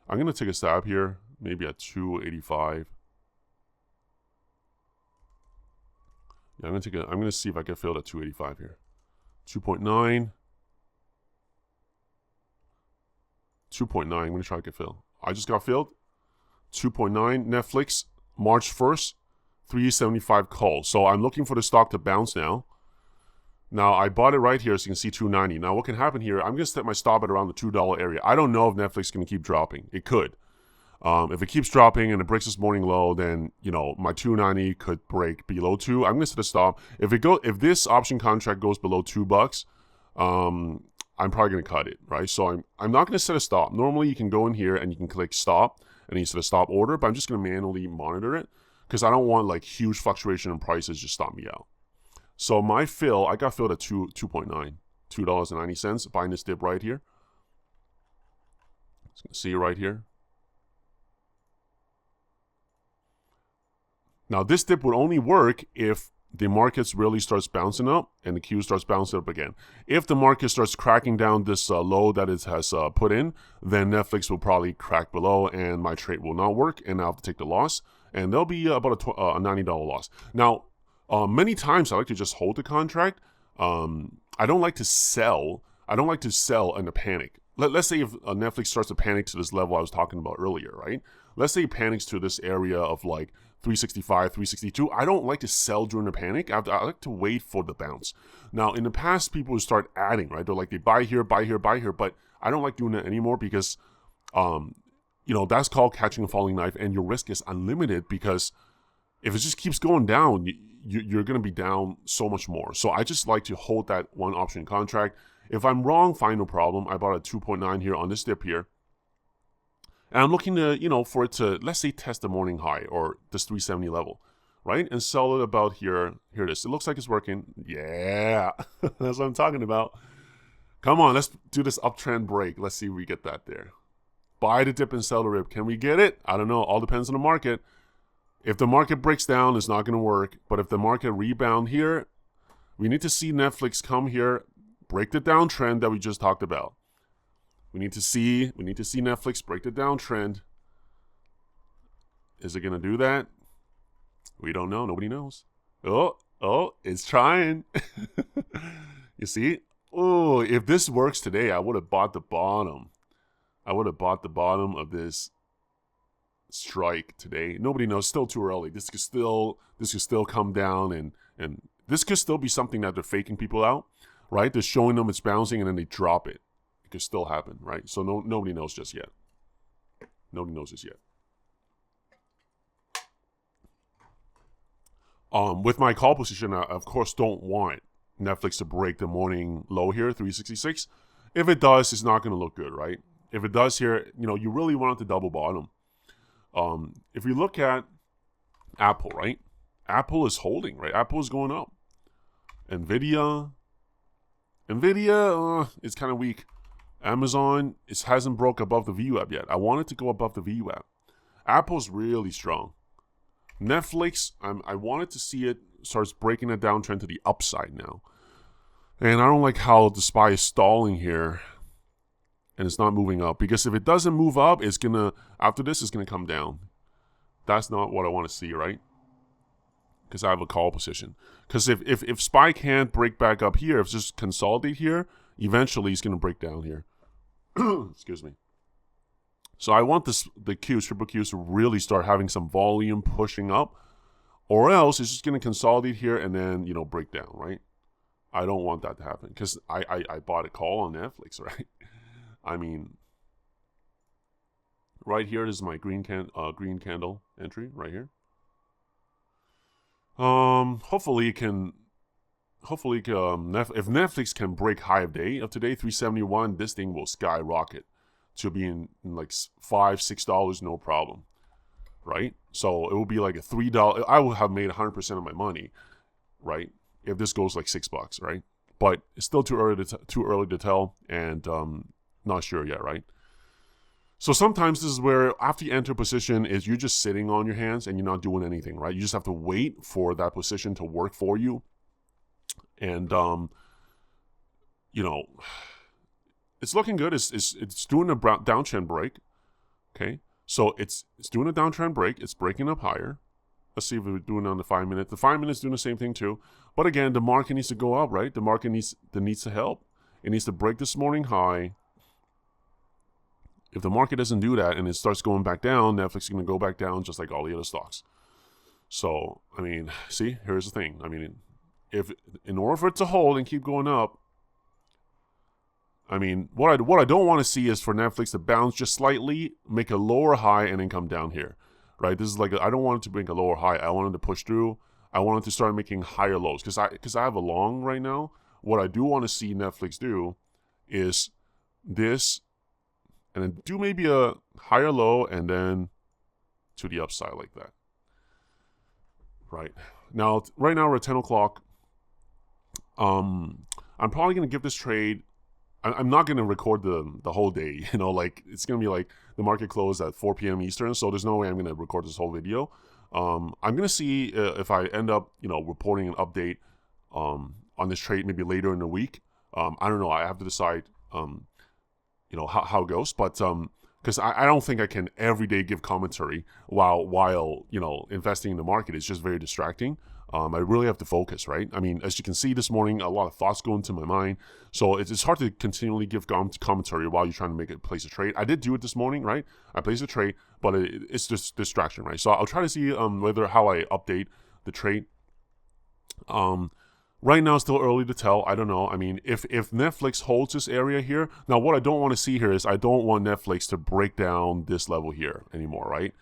I'm going to take a stab here, maybe at 285. Yeah, I'm going to see if I get filled at 285 here. 2.9. 2.9, I'm going to try to get filled. I just got filled. 2.9, Netflix, March 1st, 375 call. So I'm looking for the stock to bounce now. Now, I bought it right here, so you can see 290. Now, what can happen here, I'm going to set my stop at around the $2 area. I don't know if Netflix is going to keep dropping. It could. If it keeps dropping and it breaks this morning low, then, you know, my 290 could break below 2. I'm going to set a stop. If this option contract goes below $2, I'm probably going to cut it, right? So I'm not going to set a stop. Normally, you can go in here and you can click stop, and you set a stop order, but I'm just going to manually monitor it because I don't want, like, huge fluctuation in prices just stop me out. So my fill, I got filled at 2.9, $2.90, buying this dip right here. See it right here. Now, this dip would only work if the market really starts bouncing up and the Q starts bouncing up again. If the market starts cracking down this low that it has put in, then Netflix will probably crack below and my trade will not work and I'll have to take the loss. And there'll be about a $90 loss. Now, many times I like to just hold the contract. I don't like to sell. I don't like to sell in a panic. Let's say if Netflix starts to panic to this level I was talking about earlier, right? Let's say it panics to this area of like 365, 362. I don't like to sell during the panic. I like to wait for the bounce. Now, in the past, people would start adding, right? They're like, they buy here, buy here, buy here. But I don't like doing that anymore because, you know, that's called catching a falling knife. And your risk is unlimited because if it just keeps going down, you're going to be down so much more. So I just like to hold that one option contract. If I'm wrong, fine, no problem. I bought a 2.9 here on this dip here. And I'm looking to, you know, for it to, let's say, test the morning high or this 370 level, right? And sell it about here. Here it is. It looks like it's working. Yeah, that's what I'm talking about. Come on, let's do this uptrend break. Let's see if we get that there. Buy the dip and sell the rip. Can we get it? I don't know. All depends on the market. If the market breaks down, it's not going to work. But if the market rebound here, we need to see Netflix come here, break the downtrend that we just talked about. We need to see Netflix break the downtrend. Is it going to do that? We don't know. Nobody knows. Oh, it's trying. You see? Oh, if this works today, I would have bought the bottom. I would have bought the bottom of this strike today. Nobody knows. Still too early. This could still come down, and this could still be something that they're faking people out, right? They're showing them it's bouncing, and then they drop it. It could still happen, right? So nobody knows just yet. Nobody knows just yet. With my call position, I, of course, don't want Netflix to break the morning low here, 366. If it does, it's not going to look good, right? If it does here, you know, you really want it to double bottom. If we look at Apple, right? Apple is holding, right? Apple is going up. Nvidia, it's kind of weak. Amazon, it hasn't broke above the VWAP yet. I want it to go above the VWAP. Apple's really strong. Netflix, I wanted to see it starts breaking a downtrend to the upside now. And I don't like how the SPY is stalling here. And it's not moving up. Because if it doesn't move up, it's going to, after this, it's going to come down. That's not what I want to see, right? Because I have a call position. Because if SPY can't break back up here, if it's just consolidate here, eventually it's going to break down here. Excuse me. So I want the Qs, triple Qs, to really start having some volume pushing up. Or else it's just going to consolidate here and then, you know, break down, right? I don't want that to happen. Because I bought a call on Netflix, right? I mean, right here. This is my green candle entry right here. Hopefully it can. Hopefully, if Netflix can break high of day of today, 371, this thing will skyrocket to be in like $5-6, no problem, right? So it will be like a $3. I will have made 100% of my money, right? If this goes like $6, right? But it's still too early to tell, and not sure yet, right? So sometimes this is where after you enter a position is you're just sitting on your hands and you're not doing anything, right? You just have to wait for that position to work for you. And it's looking good. It's doing a downtrend break. Okay, so it's doing a downtrend break. It's breaking up higher. Let's see if we're doing it on the 5 minute. The 5 minutes doing the same thing too. But again, the market needs to go up, right? The market needs to help. It needs to break this morning high. If the market doesn't do that and it starts going back down, Netflix is going to go back down just like all the other stocks. So, I mean, see, here's the thing. I mean, if in order for it to hold and keep going up, I mean, what I don't want to see is for Netflix to bounce just slightly, make a lower high, and then come down here, right? This is like, I don't want it to make a lower high. I want it to push through. I want it to start making higher lows because I have a long right now. What I do want to see Netflix do is this, and then do maybe a higher low and then to the upside like that. Right now we're at 10 o'clock. I'm probably going to give this trade. I'm not going to record the whole day. Like it's going to be like the market closed at 4 p.m. Eastern. So there's no way I'm going to record this whole video. I'm going to see if I end up, reporting an update on this trade maybe later in the week. I don't know. I have to decide, how it goes. But because I don't think I can every day give commentary while investing in the market. It's just very distracting. I really have to focus, right? I mean, as you can see this morning, a lot of thoughts go into my mind. So it's hard to continually give commentary while you're trying to place a trade. I did do it this morning, right? I placed a trade, but it's just distraction, right? So I'll try to see how I update the trade. Right now, it's still early to tell. I don't know. I mean, if Netflix holds this area here, now what I don't want to see here is I don't want Netflix to break down this level here anymore, right?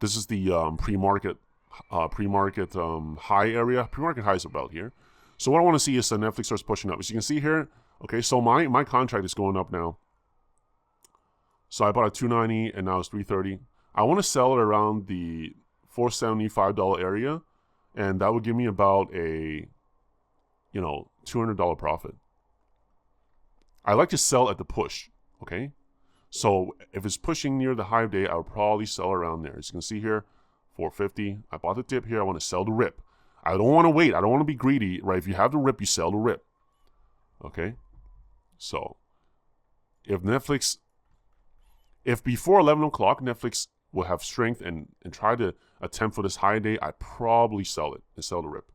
This is the pre-market high area. Pre-market high is about here. So what I want to see is that Netflix starts pushing up. As you can see here, okay, so my contract is going up now. So I bought at $290 and now it's $330. I want to sell it around the $475 area, and that would give me about a $200 profit. I like to sell at the push, okay? So if it's pushing near the high of day, I would probably sell around there. As you can see here, 450. I bought the dip here. I want to sell the rip. I don't want to wait. I don't want to be greedy, right? If you have the rip, you sell the rip. Okay? So if before 11 o'clock, Netflix will have strength and try to attempt for this high day, I'd probably sell it and sell the rip.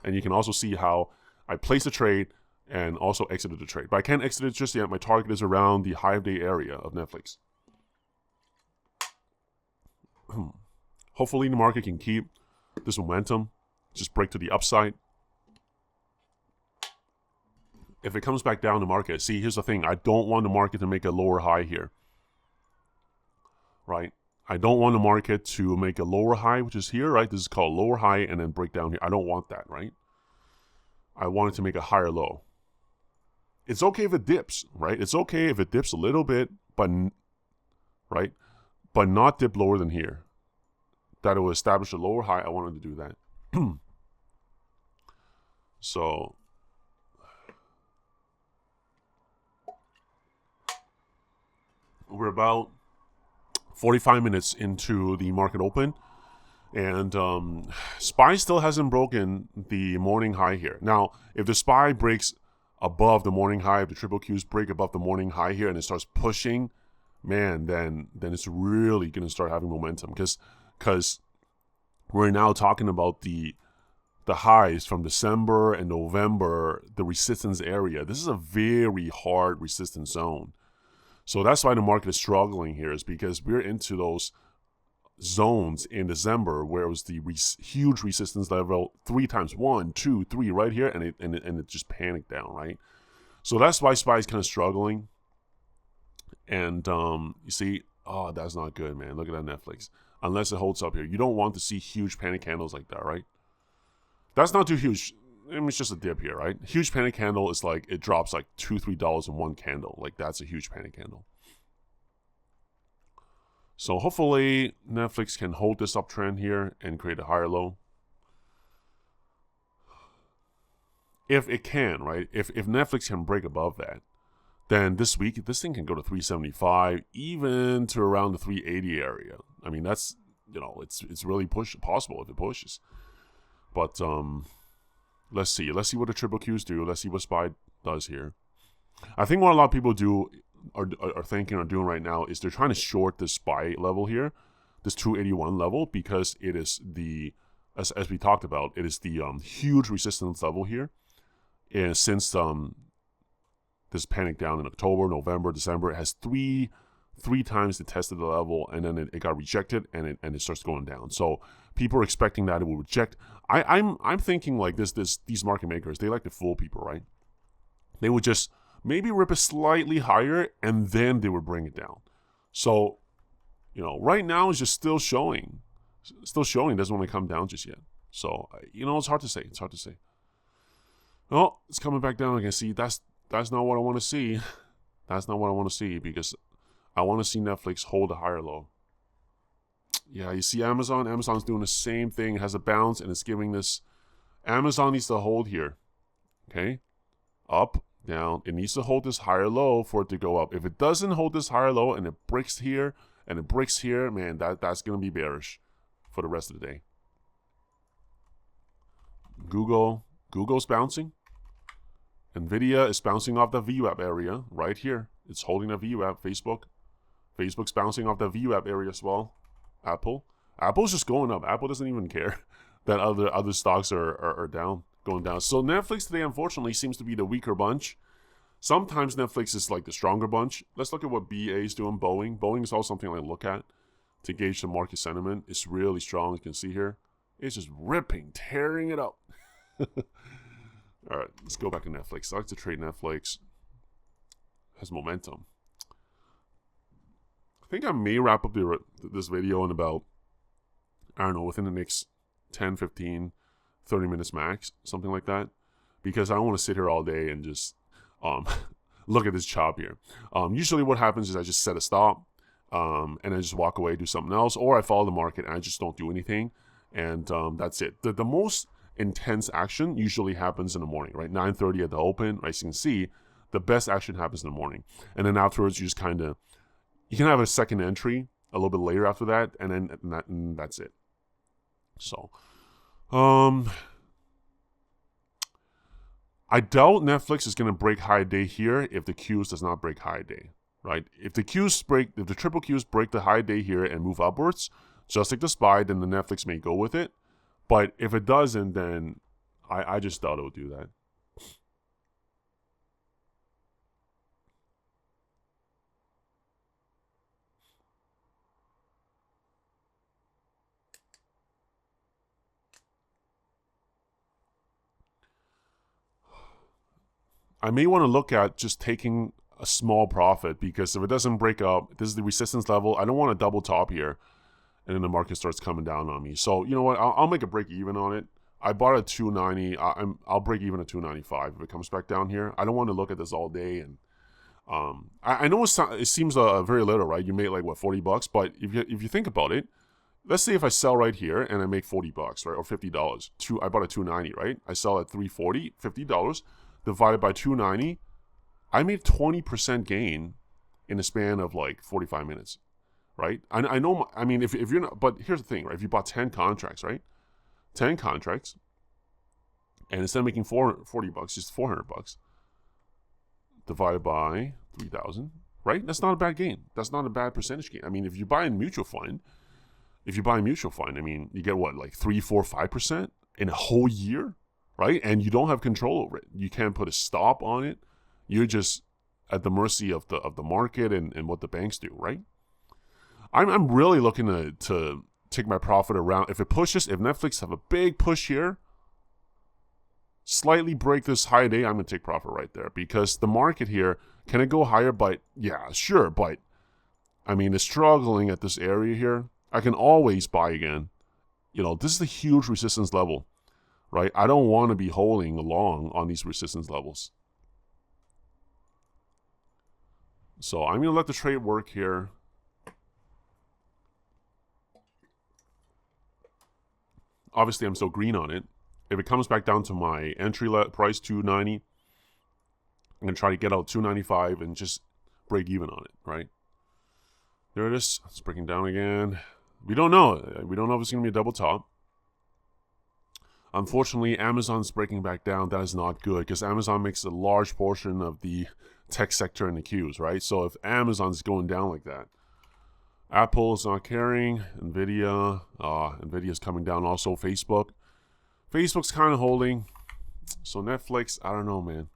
And you can also see how I placed a trade and also exited the trade. But I can't exit it just yet. My target is around the high of day area of Netflix. Hopefully the market can keep this momentum, just break to the upside. If it comes back down the market, see, here's the thing. I don't want the market to make a lower high here, right? I don't want the market to make a lower high, which is here, right? This is called lower high and then break down here. I don't want that, right? I want it to make a higher low. It's okay if it dips, right? It's okay if it dips a little bit, but not dip lower than here. That it will establish a lower high. I wanted to do that. So we're about 45 minutes into the market open, and SPY still hasn't broken the morning high here. Now, if the SPY breaks above the morning high, if the triple Qs break above the morning high here and it starts pushing, man, then it's really going to start having momentum because we're now talking about the highs from December and November, the resistance area. This is a very hard resistance zone. So that's why the market is struggling here, is because we're into those zones in December where it was the huge resistance level 3 times 1, 2, 3 right here, and it just panicked down, right? So that's why SPY is kind of struggling. And you see, Oh, that's not good, man. Look at that Netflix. Unless it holds up here. You don't want to see huge panic candles like that, right? That's not too huge. I mean, it's just a dip here, right? Huge panic candle is like, it drops like $2-3 in one candle. Like, that's a huge panic candle. So hopefully Netflix can hold this uptrend here and create a higher low. If it can, right? If Netflix can break above that, then this week, this thing can go to 375, even to around the 380 area. I mean, that's, it's really possible if it pushes. But let's see what the triple Qs do. Let's see what SPY does here. I think what a lot of people are thinking or doing right now is they're trying to short this SPY level here, this 281 level, because it is the, as we talked about, it is the huge resistance level here. And since this panic down in October, November, December, it has three times it tested the level, and then it got rejected, and it starts going down. So people are expecting that it will reject. I'm thinking like these market makers, they like to fool people, right? They would just maybe rip it slightly higher, and then they would bring it down. So, right now it's just still showing. It doesn't want to come down just yet. So, it's hard to say. Oh, it's coming back down again. See, that's not what I want to see. That's not what I want to see, because I want to see Netflix hold a higher low. Yeah, you see Amazon? Amazon's doing the same thing. It has a bounce, and it's giving this. Amazon needs to hold here. Okay? Up, down. It needs to hold this higher low for it to go up. If it doesn't hold this higher low and it breaks here and it breaks here, man, that's going to be bearish for the rest of the day. Google's bouncing. Nvidia is bouncing off the VWAP area right here. It's holding a VWAP. Facebook's bouncing off the VWAP area as well. Apple's just going up. Apple doesn't even care that other stocks are down, going down. So Netflix today, unfortunately, seems to be the weaker bunch. Sometimes Netflix is like the stronger bunch. Let's look at what BA is doing. Boeing is also something I look at to gauge the market sentiment. It's really strong. You can see here. It's just ripping, tearing it up. All right, let's go back to Netflix. I like to trade Netflix. Has momentum. I think I may wrap up this video in about, I don't know, within the next 10, 15, 30 minutes max, something like that. Because I don't want to sit here all day and just look at this chop here. Usually what happens is I just set a stop and I just walk away, do something else, or I follow the market and I just don't do anything. And that's it. The most intense action usually happens in the morning, right? 9:30 at the open, right? So you can see the best action happens in the morning. And then afterwards, you just you can have a second entry a little bit later after that, and that's it. So, I doubt Netflix is going to break high day here if the Qs does not break high day, right? If the triple Qs break the high day here and move upwards, just like the SPY, then the Netflix may go with it. But if it doesn't, then I just doubt it would do that. I may want to look at just taking a small profit, because if it doesn't break up, this is the resistance level. I don't want to double top here, and then the market starts coming down on me. So you know what? I'll make a break even on it. I bought at 290. I'll break even at 295 if it comes back down here. I don't want to look at this all day. And I know it seems very little, right? You make like what, $40, but if you think about it, let's say if I sell right here and I make $40, right, or $50. I bought at 290, right? I sell at 340, $50 divided by 290. I made 20% gain in a span of like 45 minutes, right? I know. I mean, if you're not, but here's the thing, right? If you bought 10 contracts, right? 10 contracts, and instead of making $40, just $400 divided by 3,000, right? That's not a bad gain. That's not a bad percentage gain. I mean, if you buy a mutual fund, I mean, you get what, like 3, 4, 5% in a whole year, right? And you don't have control over it. You can't put a stop on it. You're just at the mercy of the market and what the banks do, right? I'm really looking to take my profit around. If Netflix have a big push here, slightly break this high day, I'm going to take profit right there, because the market here, can it go higher? But yeah, sure. But I mean, it's struggling at this area here. I can always buy again. You know, this is a huge resistance level, right? I don't want to be holding long on these resistance levels. So I'm going to let the trade work here. Obviously, I'm still green on it. If it comes back down to my entry price, $290, I'm going to try to get out $295 and just break even on it, right? There it is. It's breaking down again. We don't know. We don't know if it's going to be a double top. Unfortunately, Amazon's breaking back down. That is not good because Amazon makes a large portion of the tech sector in the Qs, right? So if Amazon's going down like that, Apple is not carrying. Nvidia's coming down also. Facebook's kind of holding. So Netflix, I don't know, man.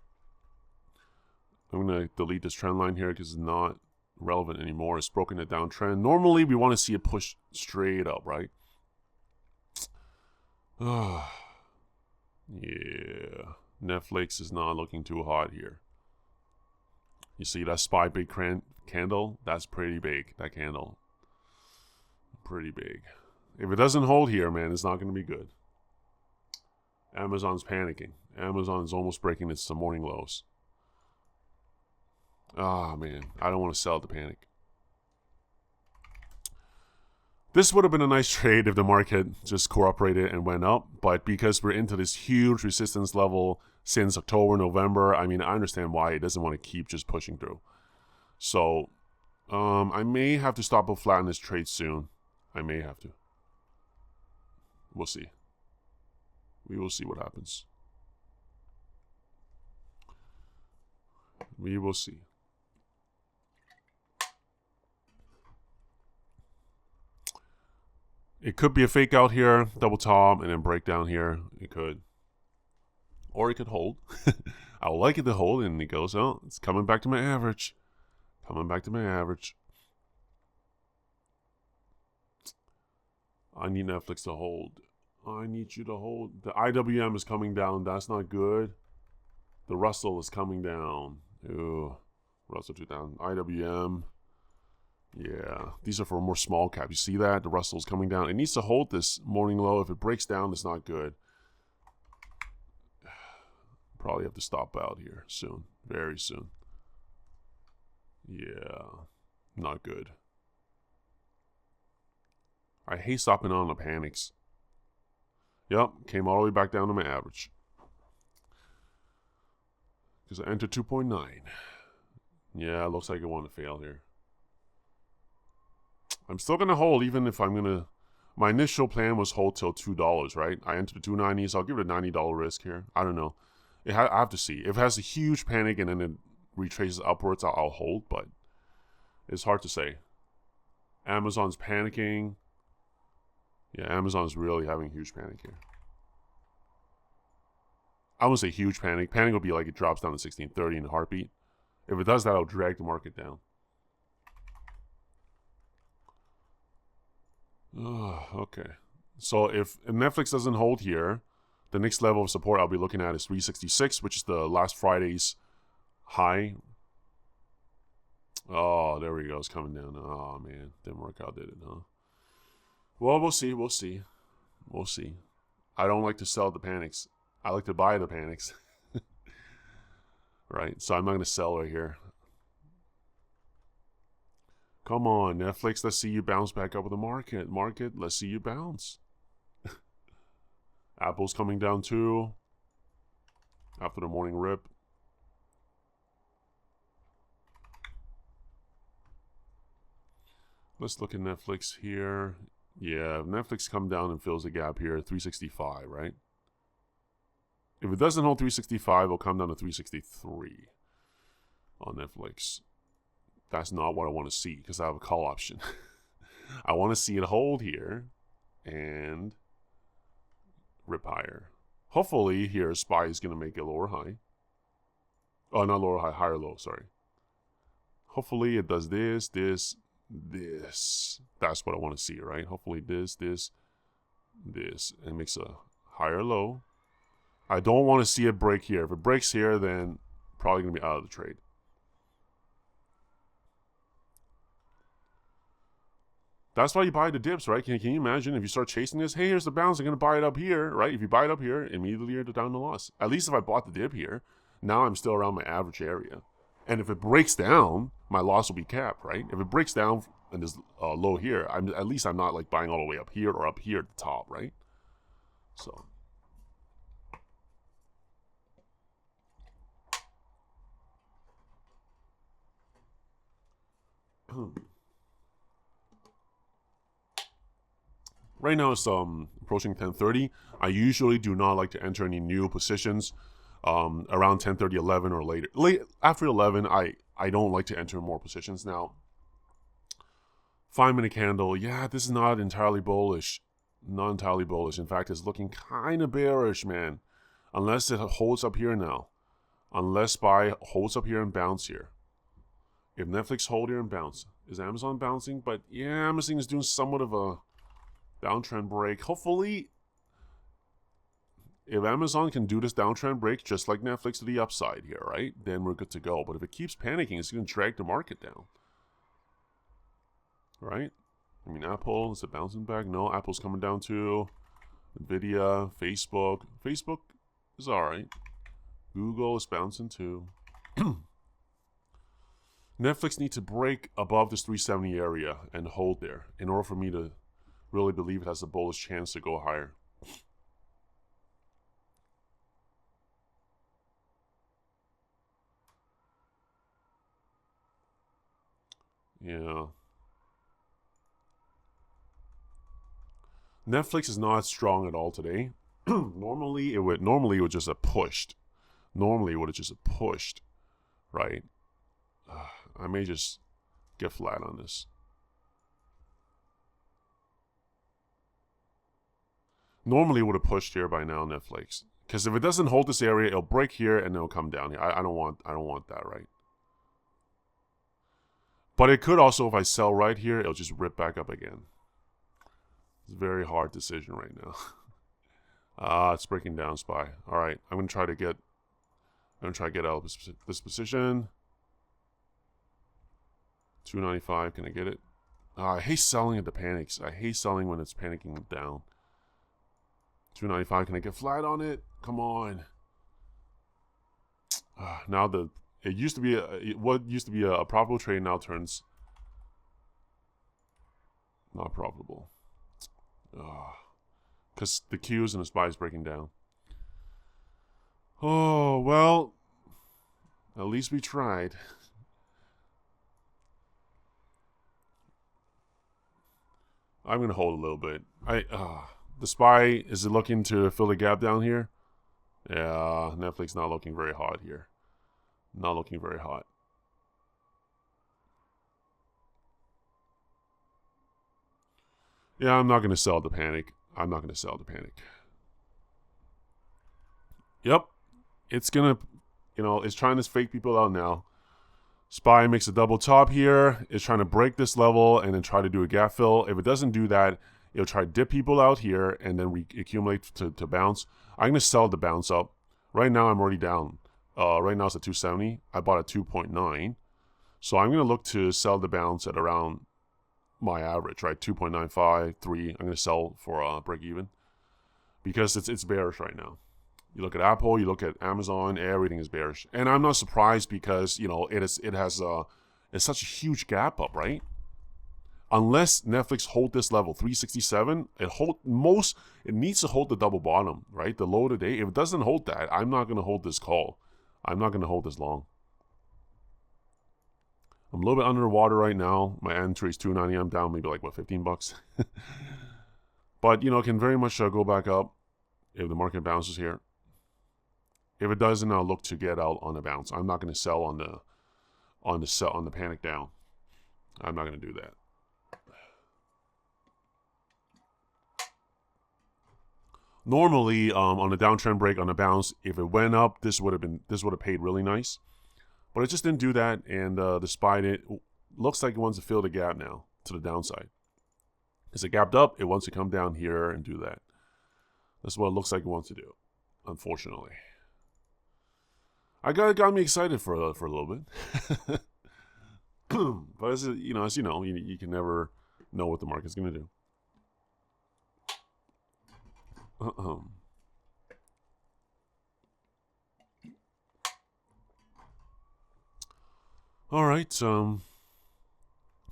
I'm going to delete this trend line here because it's not relevant anymore. It's broken a downtrend. Normally, we want to see it push straight up, right? Yeah. Netflix is not looking too hot here. You see that SPY big candle? That's pretty big, that candle. Pretty big. If it doesn't hold here, man, it's not going to be good. Amazon's panicking. Amazon is almost breaking its morning lows. Ah, man. I don't want to sell at the panic. This would have been a nice trade if the market just cooperated and went up. But because we're into this huge resistance level since October, November, I mean, I understand why it doesn't want to keep just pushing through. So, I may have to stop or flatten this trade soon. I may have to. We'll see. We will see what happens. We will see. It could be a fake out here, double top, and then break down here. It could. Or it could hold. I would like it to hold, and it goes, oh, it's coming back to my average. Coming back to my average. I need Netflix to hold. I need you to hold. The IWM is coming down. That's not good. The Russell is coming down. Ooh. Russell 2000. IWM. Yeah. These are for more small cap. You see that? The Russell's coming down. It needs to hold this morning low. If it breaks down, it's not good. Probably have to stop out here soon. Very soon. Yeah. Not good. I hate stopping on the panics. Yep, came all the way back down to my average. Because I entered 2.9. Yeah, it looks like I want to fail here. I'm still going to hold even if I'm going to... My initial plan was hold till $2, right? I entered the 290, so I'll give it a $90 risk here. I don't know. I have to see. If it has a huge panic and then it retraces upwards, I'll hold, but it's hard to say. Amazon's panicking. Yeah, Amazon's really having a huge panic here. I wouldn't say huge panic. Panic would be like it drops down to 1630 in a heartbeat. If it does that, I'll drag the market down. Okay. So if Netflix doesn't hold here, the next level of support I'll be looking at is 366, which is the last Friday's high. Oh, there we go. It's coming down. Oh, man. Didn't work out, did it, huh? Well, we'll see. We'll see. We'll see. I don't like to sell the panics. I like to buy the panics. Right? So I'm not going to sell right here. Come on, Netflix. Let's see you bounce back up with the market. Market, let's see you bounce. Apple's coming down too. After the morning rip. Let's look at Netflix here. Yeah, Netflix come down and fills the gap here at 365, right? If it doesn't hold 365, it'll come down to 363 on Netflix. That's not what I want to see because I have a call option. I want to see it hold here and rip higher. Hopefully here SPY is going to make a lower high. Oh, not lower high, higher low, sorry. Hopefully it does this, this, this. That's what I want to see, right? Hopefully this, this, this. And makes a higher low. I don't want to see it break here. If it breaks here, then probably going to be out of the trade. That's why you buy the dips, right? Can you imagine if you start chasing this? Hey, here's the bounce. I'm going to buy it up here, right? If you buy it up here, immediately you're down the loss. At least if I bought the dip here, now I'm still around my average area. And if it breaks down, my loss will be capped, right? If it breaks down and is low here, at least I'm not like buying all the way up here or up here at the top, right? So. Right now it's approaching 10:30. I usually do not like to enter any new positions around 10:30, 11 or later. After 11, I don't like to enter more positions. Now, 5-minute candle. Yeah, this is not entirely bullish. Not entirely bullish. In fact, it's looking kind of bearish, man. Unless it holds up here now. Unless SPY holds up here and bounce here. If Netflix hold here and bounce. Is Amazon bouncing? But yeah, Amazon is doing somewhat of a downtrend break. Hopefully, if Amazon can do this downtrend break just like Netflix to the upside here, right? Then we're good to go. But if it keeps panicking, it's going to drag the market down. Right? I mean, Apple, is it bouncing back? No, Apple's coming down too. Nvidia, Facebook. Facebook is alright. Google is bouncing too. Netflix needs to break above this 370 area and hold there in order for me to really believe it has a bullish chance to go higher. Yeah. Netflix is not strong at all today. Normally it would just have pushed. Normally it would have just pushed, right? I may just get flat on this. Normally it would have pushed here by now, Netflix. Because if it doesn't hold this area, it'll break here and it'll come down here. I don't want that, right? But it could also, if I sell right here, it'll just rip back up again. It's a very hard decision right now. It's breaking down, SPY. All right, I'm gonna try to get out of this position. 295. Can I get it? I hate selling at the panics. I hate selling when it's panicking down. 295. Can I get flat on it? Come on. Now what used to be a profitable trade now turns not profitable. Because the Qs and the SPY is breaking down. Oh, well, at least we tried. I'm going to hold a little bit. The SPY, is it looking to fill the gap down here? Yeah, Netflix not looking very hot here. Not looking very hot. Yeah, I'm not going to sell the panic. I'm not going to sell the panic. Yep. It's going to, it's trying to fake people out now. SPY makes a double top here. It's trying to break this level and then try to do a gap fill. If it doesn't do that, it'll try to dip people out here and then accumulate to bounce. I'm going to sell the bounce up. Right now, I'm already down. Right now, it's at 270. I bought at 2.9. So I'm going to look to sell the bounce at around my average, right? 2.95, 3. I'm going to sell for break even because it's bearish right now. You look at Apple, you look at Amazon, everything is bearish. And I'm not surprised because, it's such a huge gap up, right? Unless Netflix hold this level, 367, it needs to hold the double bottom, right? The low today. If it doesn't hold that, I'm not going to hold this call. I'm not going to hold this long. I'm a little bit underwater right now. My entry is 290. I'm down maybe like, $15? But, can very much go back up if the market bounces here. If it doesn't, I'll look to get out on the bounce. I'm not going to sell on the panic down. I'm not going to do that. Normally, on a downtrend break on a bounce, if it went up, this would have paid really nice, but it just didn't do that, and the SPY looks like it wants to fill the gap now to the downside. As it gapped up, it wants to come down here and do that. That's what it looks like it wants to do, unfortunately. Got me excited for a little bit, but as you know, you can never know what the market's going to do. All right.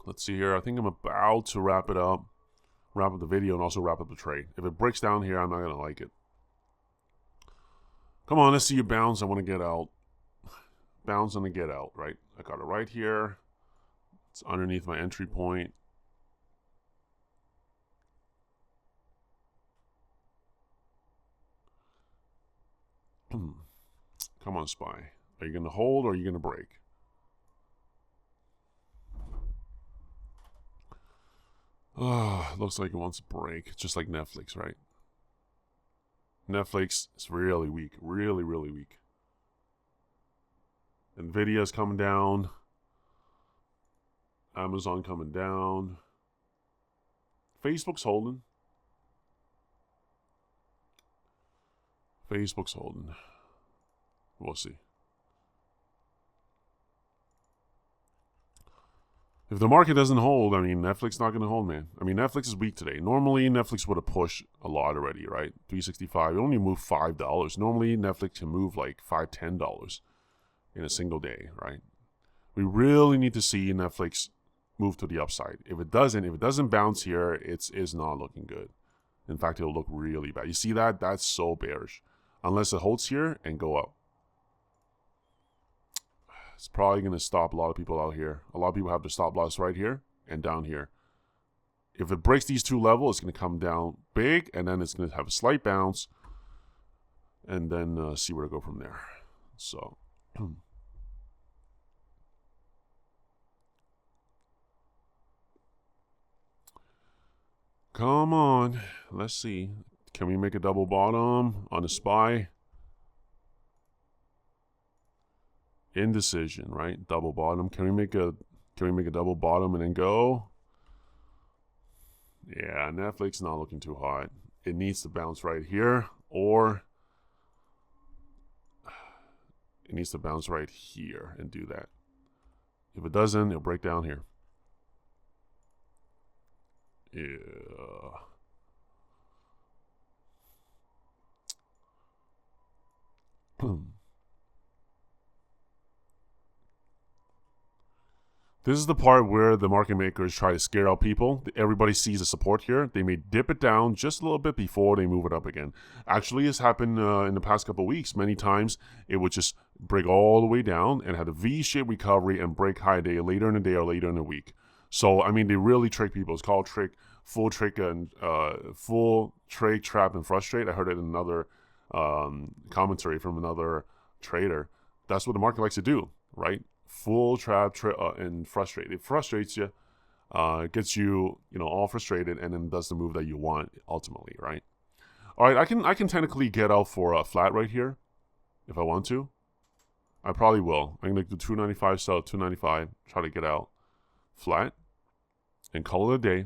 Let's see here. I think I'm about to wrap up the video, and also wrap up the trade. If it breaks down here, I'm not going to like it. Come on, let's see you bounce. I want to get out. Bounce and get out, right? I got it right here. It's underneath my entry point. Come on, SPY. Are you going to hold or are you going to break? Looks like it wants to break, just like Netflix, right? Netflix is really weak, really, really weak. Nvidia's coming down. Amazon coming down. Facebook's holding. Facebook's holding. We'll see. If the market doesn't hold, I mean, Netflix not going to hold, man. I mean, Netflix is weak today. Normally, Netflix would have pushed a lot already, right? $365. It only moved $5. Normally, Netflix can move like $5, $10 in a single day, right? We really need to see Netflix move to the upside. If it doesn't bounce here, it's not looking good. In fact, it'll look really bad. You see that? That's so bearish. Unless it holds here and go up. It's probably going to stop a lot of people out here. A lot of people have their stop loss right here and down here. If it breaks these two levels, it's going to come down big, and then it's going to have a slight bounce, and then see where to go from there. So, come on. Let's see. Can we make a double bottom on a SPY? Indecision, right? Double bottom. Can we make a double bottom and then go? Yeah, Netflix not looking too hot. It needs to bounce right here, or it needs to bounce right here and do that. If it doesn't, it'll break down here. Yeah. This is the part where the market makers try to scare out people. Everybody sees the support here. They may dip it down just a little bit before they move it up again. Actually, it's happened in the past couple of weeks. Many times, it would just break all the way down and had a V-shaped recovery and break high day later in the day or later in the week. So, I mean, they really trick people. It's called full trick, trap, and frustrate. I heard it in another commentary from another trader. That's what the market likes to do, right? Full trap and frustrate. It frustrates you, gets you, all frustrated, and then does the move that you want ultimately, right? All right, I can technically get out for a flat right here, if I want to. I probably will. I'm gonna do 295, sell 295, try to get out flat, and call it a day.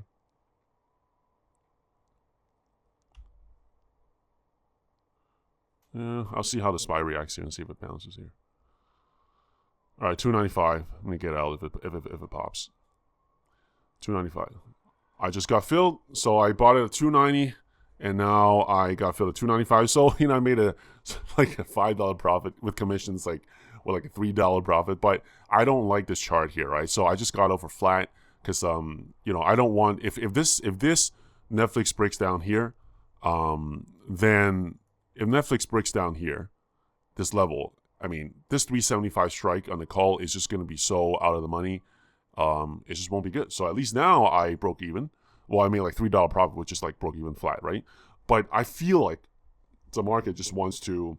I'll see how the SPY reacts here and see if it bounces here. All right, 295. I'm gonna get out if it pops. 295. I just got filled, so I bought it at 290, and now I got filled at 295. So I made a $5 profit with commissions, like a $3 profit. But I don't like this chart here, right? So I just got over flat because I don't want if this Netflix breaks down here, then if Netflix breaks down here, this level. I mean, this 375 strike on the call is just going to be so out of the money. It just won't be good. So at least now I broke even. Well, I made like $3 profit, which is like broke even flat, right? But I feel like the market just wants to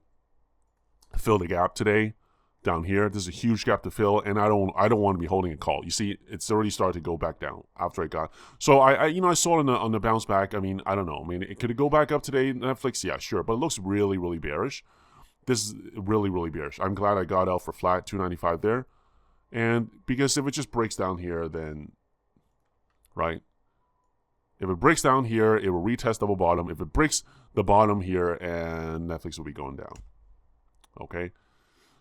fill the gap today down here. There's a huge gap to fill, and I don't want to be holding a call. You see, it's already started to go back down after it got. So I saw it on the bounce back. I mean, I don't know. I mean, could it go back up today? Netflix, yeah, sure, but it looks really, really bearish. This is really, really bearish. I'm glad I got out for flat 295 there. And because if it just breaks down here, then, right? If it breaks down here, it will retest double bottom. If it breaks the bottom here, and Netflix will be going down. Okay?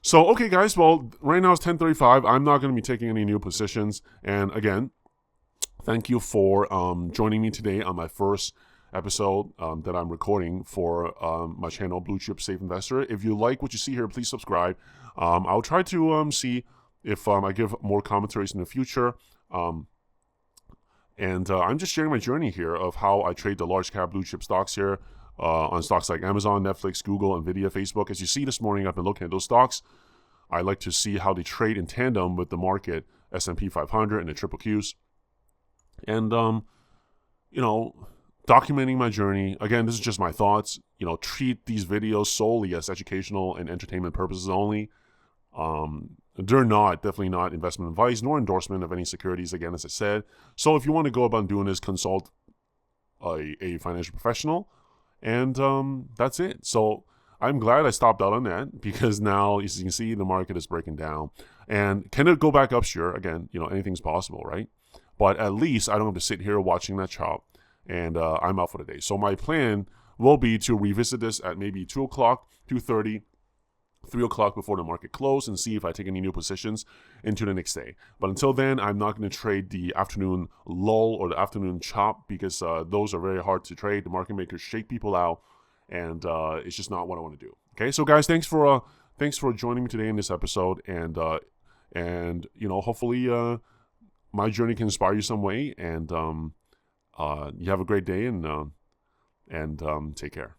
So, okay, guys. Well, right now it's 10:35. I'm not going to be taking any new positions. And again, Thank you for joining me today on my first episode that I'm recording for my channel, Bluechip Safe Investor. If you like what you see here, please subscribe. I'll try to see if I give more commentaries in the future. And I'm just sharing my journey here of how I trade the large cap blue chip stocks here on stocks like Amazon, Netflix, Google, Nvidia, Facebook. As you see this morning, I've been looking at those stocks. I like to see how they trade in tandem with the market, S&P 500 and the triple Qs. And, documenting my journey. Again, this is just my thoughts. Treat these videos solely as educational and entertainment purposes only. They're definitely not investment advice nor endorsement of any securities, again, as I said. So if you want to go about doing this, consult a financial professional. And that's it. So I'm glad I stopped out on that, because now, as you can see, the market is breaking down. And can it go back up? Sure. Again, anything's possible, right? But at least I don't have to sit here watching that chop, and I'm out for the day. So my plan will be to revisit this at maybe 2 o'clock, 2:30, 3 o'clock before the market close, and see if I take any new positions into the next day. But until then, I'm not going to trade the afternoon lull or the afternoon chop, because those are very hard to trade. The market makers shake people out, and it's just not what I want to do. Okay, so guys, thanks for joining me today in this episode, and hopefully my journey can inspire you some way, and you have a great day, and take care.